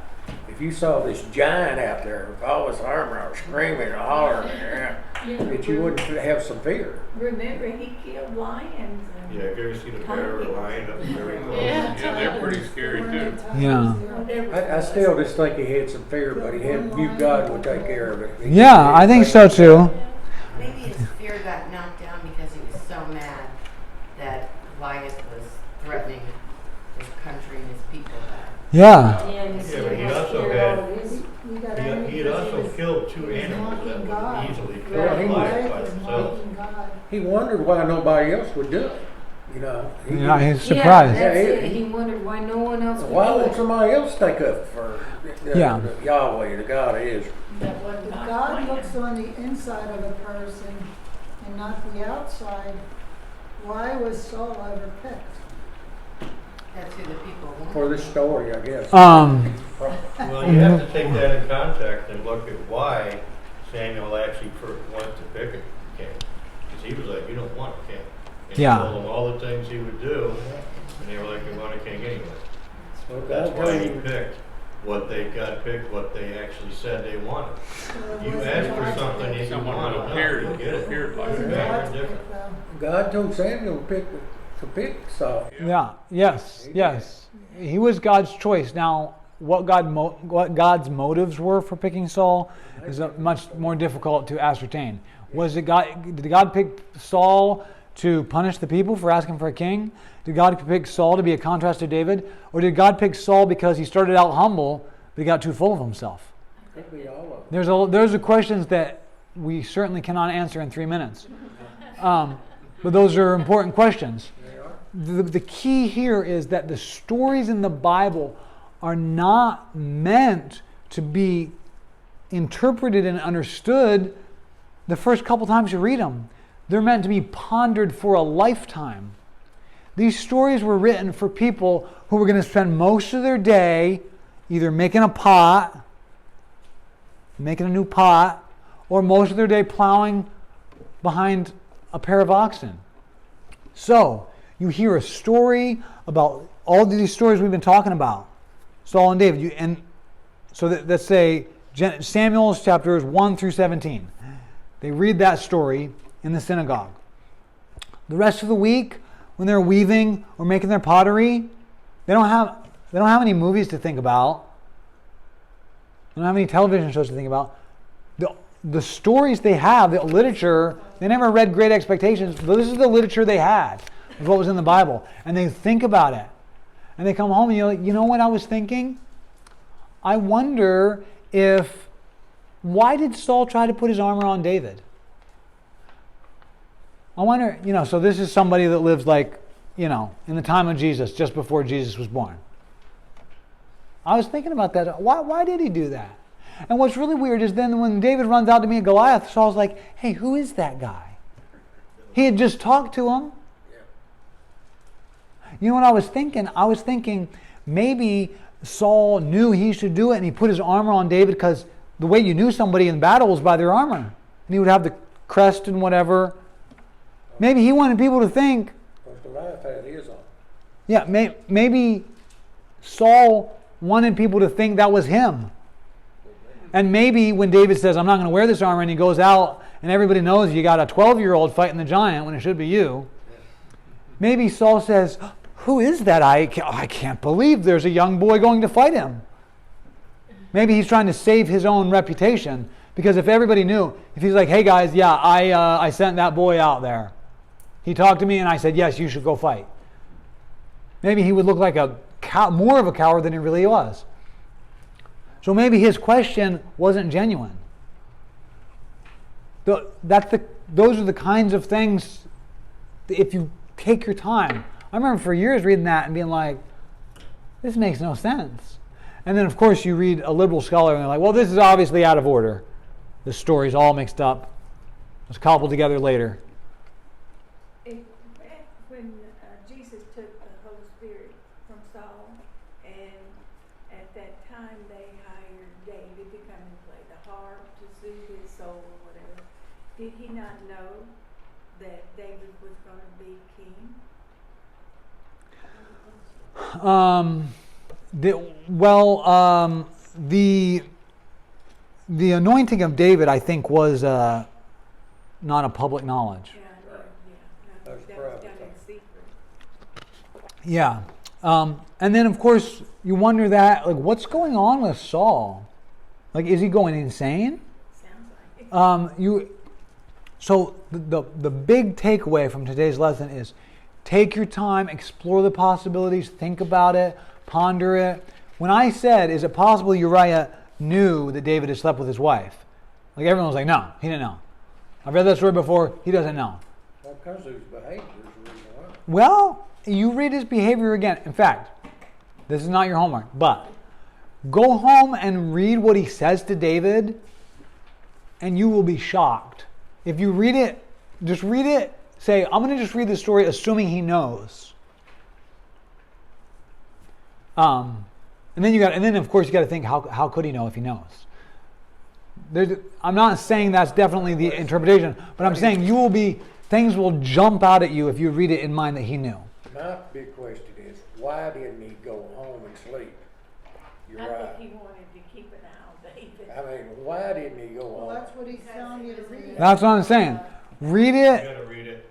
G: If you saw this giant out there with all his armor screaming and hollering, that you wouldn't have some fear.
M: Remember, he killed lions and.
I: Yeah, have you ever seen a bear or a lion up very close?
J: Yeah.
F: Yeah, they're pretty scary too.
A: Yeah.
M: They're
G: I still just think he had some fear, but he had, knew God would take care of it.
A: Yeah, I think so too.
D: Maybe his fear got knocked down because he was so mad that Goliath was threatening his country and his people.
A: Yeah.
I: Yeah, but he also had, he had also killed 2 animals that would easily kill
G: Yeah, he
I: Goliath by
B: was
I: themselves.
B: mocking God.
G: He wondered why nobody else would do it. You know,
A: Yeah, he's surprised.
C: Yeah, that's
G: Yeah,
C: it. He wondered why no one else would
G: why
C: do
G: won't
C: it.
G: somebody else take up for
A: Yeah.
G: Yahweh, the God of Israel?
J: That was
B: If
J: not
B: God
J: quite
B: looks on the inside of a person and not the outside, why was Saul ever picked?
D: That's who the people want.
G: For this story, I guess.
I: Well, you have to take that in context and look at why Samuel actually wanted to pick a king. Because he was like, you don't want a king. And
A: Yeah.
I: he told them all the things he would do, and they were like, we want a king anyway.
G: Well,
I: That's
G: God
I: why
G: told
I: he
G: him-
I: picked what they got picked, what they actually said they wanted. You
B: Was
I: ask
B: it
I: for
B: God
I: something
B: that-
I: and you
F: Someone
I: want
F: who
I: it,
F: appeared-
I: you'll get it.
F: appeared like
B: was it
F: a
I: Back
B: God
I: and different.
B: that,
G: God told Samuel to pick Saul.
A: Yeah. Yes. Yes. He was God's choice. Now, what God's motives were for picking Saul is much more difficult to ascertain. Was it God? Did God pick Saul to punish the people for asking for a king? Did God pick Saul to be a contrast to David, or did God pick Saul because he started out humble but he got too full of himself?
G: Could be all of them.
A: Those are questions that we certainly cannot answer in 3 minutes. But those are important questions. The key here is that the stories in the Bible are not meant to be interpreted and understood the first couple times you read them. They're meant to be pondered for a lifetime. These stories were written for people who were going to spend most of their day either making a new pot, or most of their day plowing behind a pair of oxen. So, you hear a story about all of these stories we've been talking about, Saul and David. Let's say Samuel's chapters 1 through 17. They read that story in the synagogue. The rest of the week, when they're weaving or making their pottery, they don't have any movies to think about. They don't have any television shows to think about. The stories they have, the literature, they never read Great Expectations. This is the literature they had, of what was in the Bible. And they think about it. And they come home and you're like, you know what I was thinking? I wonder why did Saul try to put his armor on David? I wonder, so this is somebody that lives in the time of Jesus, just before Jesus was born. I was thinking about that. Why did he do that? And what's really weird is then when David runs out to meet Goliath, Saul's like, hey, who is that guy? He had just talked to him. You know what I was thinking? I was thinking maybe Saul knew he should do it and he put his armor on David because the way you knew somebody in battle was by their armor. And he would have the crest and whatever. Maybe he wanted people to think.
G: Because Goliath had his on.
A: Yeah, maybe Saul wanted people to think that was him. And maybe when David says, I'm not going to wear this armor, and he goes out and everybody knows you got a 12-year-old fighting the giant when it should be you. Maybe Saul says, who is that? I can't believe there's a young boy going to fight him. Maybe he's trying to save his own reputation, because if everybody knew, if he's like, hey guys, yeah, I sent that boy out there. He talked to me and I said, yes, you should go fight. Maybe he would look like more of a coward than he really was. So maybe his question wasn't genuine. Those are the kinds of things, if you take your time. I remember for years reading that and being like, this makes no sense. And then of course you read a liberal scholar and they're like, well, this is obviously out of order. The story's all mixed up. It was cobbled together later.
M: Back when Jesus took the Holy Spirit from Saul, and at that time they hired David to come and play the harp to soothe his soul or whatever, did he not know that David was going to be king?
A: The anointing of David, I think, was not a public knowledge.
M: Yeah, I know, yeah.
G: That's
M: That was
G: private.
M: done in secret.
A: Yeah. And then, of course, you wonder that, like, what's going on with Saul? Like, is he going insane?
M: Sounds like it.
A: So the big takeaway from today's lesson is take your time, explore the possibilities, think about it, ponder it. When I said, is it possible Uriah knew that David had slept with his wife? Like, everyone was like, no, he didn't know. I've read that story before, he doesn't know.
G: Well, because of his behavior is the reason why.
A: Well, you read his behavior again. In fact, this is not your homework, but go home and read what he says to David, and you will be shocked. If you read it, just read it, say, I'm going to just read the story assuming he knows. And then of course you got to think, how could he know if he knows? I'm not saying that's definitely the interpretation, but I'm saying things will jump out at you if you read it in mind that he knew.
G: My big question is, why didn't he go home and sleep? You're
M: I
G: right.
M: think he wanted to keep an eye on David.
G: I mean, why didn't he go
B: Well,
G: home?
B: that's what he's telling you to read.
A: That's what I'm saying. Read
I: You
A: it.
I: gotta read it.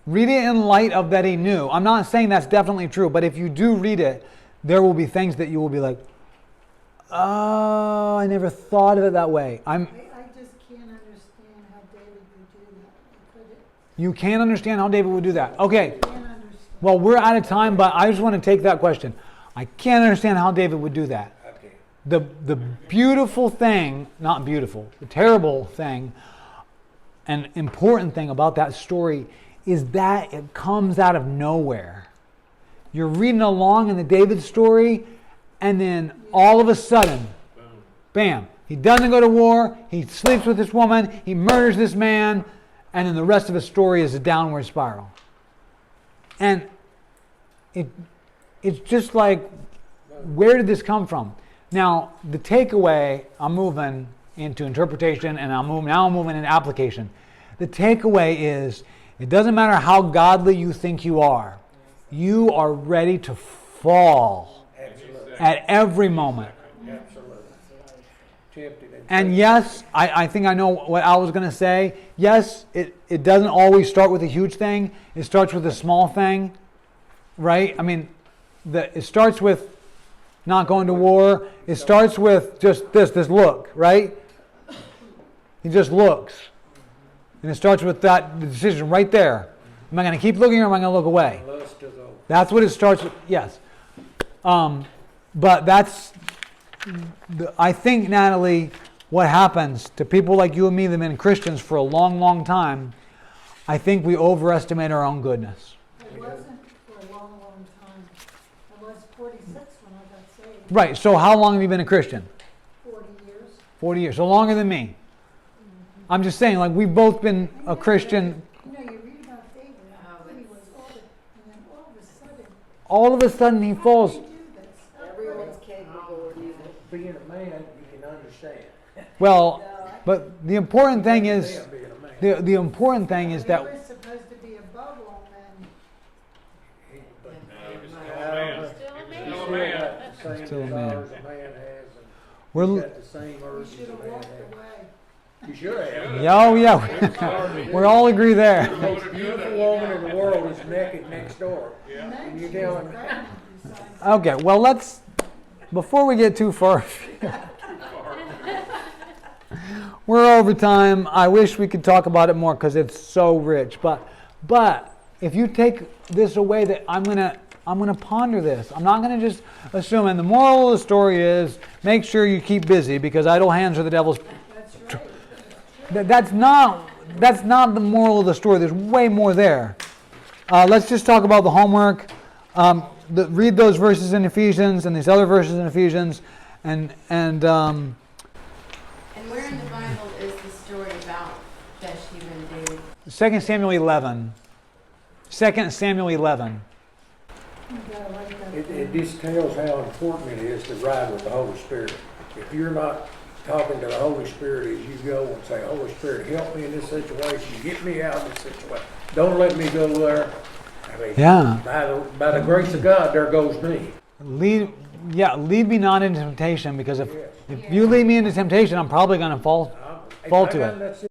A: Read it in light of that he knew. I'm not saying that's definitely true, but if you do read it, there will be things that you will be like, oh, I never thought of it that way.
B: I just can't understand how David would do that. Could it?
A: You can't understand how David would do that. Okay,
B: Can't understand.
A: well, we're out of time, but I just want to take that question. I can't understand how David would do that.
G: Okay.
A: The beautiful thing, not beautiful, the terrible thing and important thing about that story is that it comes out of nowhere. You're reading along in the David story, and then all of a sudden, bam, he doesn't go to war, he sleeps with this woman, he murders this man, and then the rest of the story is a downward spiral. And it's just like, where did this come from? Now, the takeaway, I'm moving into interpretation, and I'm moving into application. The takeaway is, it doesn't matter how godly you think you are ready to fall
G: Absolutely.
A: at every moment.
G: Absolutely. Tempted
A: And yes, I think I know what Al was going to say. Yes, it doesn't always start with a huge thing. It starts with a small thing, right? I mean, it starts with not going to war. It starts with just this look, right? He just looks. And it starts with the decision right there. Am I going to keep looking or am I going to look away?
G: lust is over.
A: That's what it starts with, yes. But that's, I think, Natalie, what happens to people like you and me that have been Christians for a long, long time, I think we overestimate our own goodness.
B: It wasn't for a long, long time. I was 46 when I got saved.
A: Right, so how long have you been a Christian?
B: 40 years.
A: 40 years, so longer than me. I'm just saying, like, we've both been a Christian.
B: You know, you read about David, and he was older, and then
A: All of a sudden he falls.
C: Everyone's capable of using it.
G: Being a man, you can understand.
A: Well, but the important thing is,
G: Them being a man.
A: the important thing is
B: They
A: that
B: were supposed to be above all men.
G: But
F: He was
G: I
F: still
G: don't
F: a man.
G: know.
J: Still a
F: He was
J: man.
F: still a
G: Still
F: man.
G: got the same
A: Still a man.
G: desires a man has,
A: we're.
G: and got the same
B: You
G: urges
B: should
G: a
B: have
G: man
B: walked
G: has.
B: away.
G: You should have.
A: Yeah, oh yeah, we all agree there.
G: The most beautiful woman in the world is naked next door.
B: And then
G: And you
B: she
G: tell
B: was
G: him-
B: pregnant besides.
A: Okay, well before we get too far, we're over time. I wish we could talk about it more because it's so rich. But if you take this away, that I'm gonna ponder this. I'm not gonna just assume. And the moral of the story is, make sure you keep busy because idle hands are the devil's.
B: That's right.
A: That's not the moral of the story. There's way more there. Let's just talk about the homework. Read those verses in Ephesians and these other verses in Ephesians, and
D: And where in the Bible is the story about Bathsheba and David?
A: 2 Samuel 11. 2 Samuel 11.
B: You gotta write that
G: It
B: down.
G: just tells how important it is to ride with the Holy Spirit. If you're not talking to the Holy Spirit as you go and say, Holy Spirit, help me in this situation, get me out of this situation. Don't let me go there. I mean,
A: Yeah.
G: by the grace of God, there goes me.
A: Lead me not into temptation, because if you lead me into temptation, I'm probably going to fall to it.
G: That's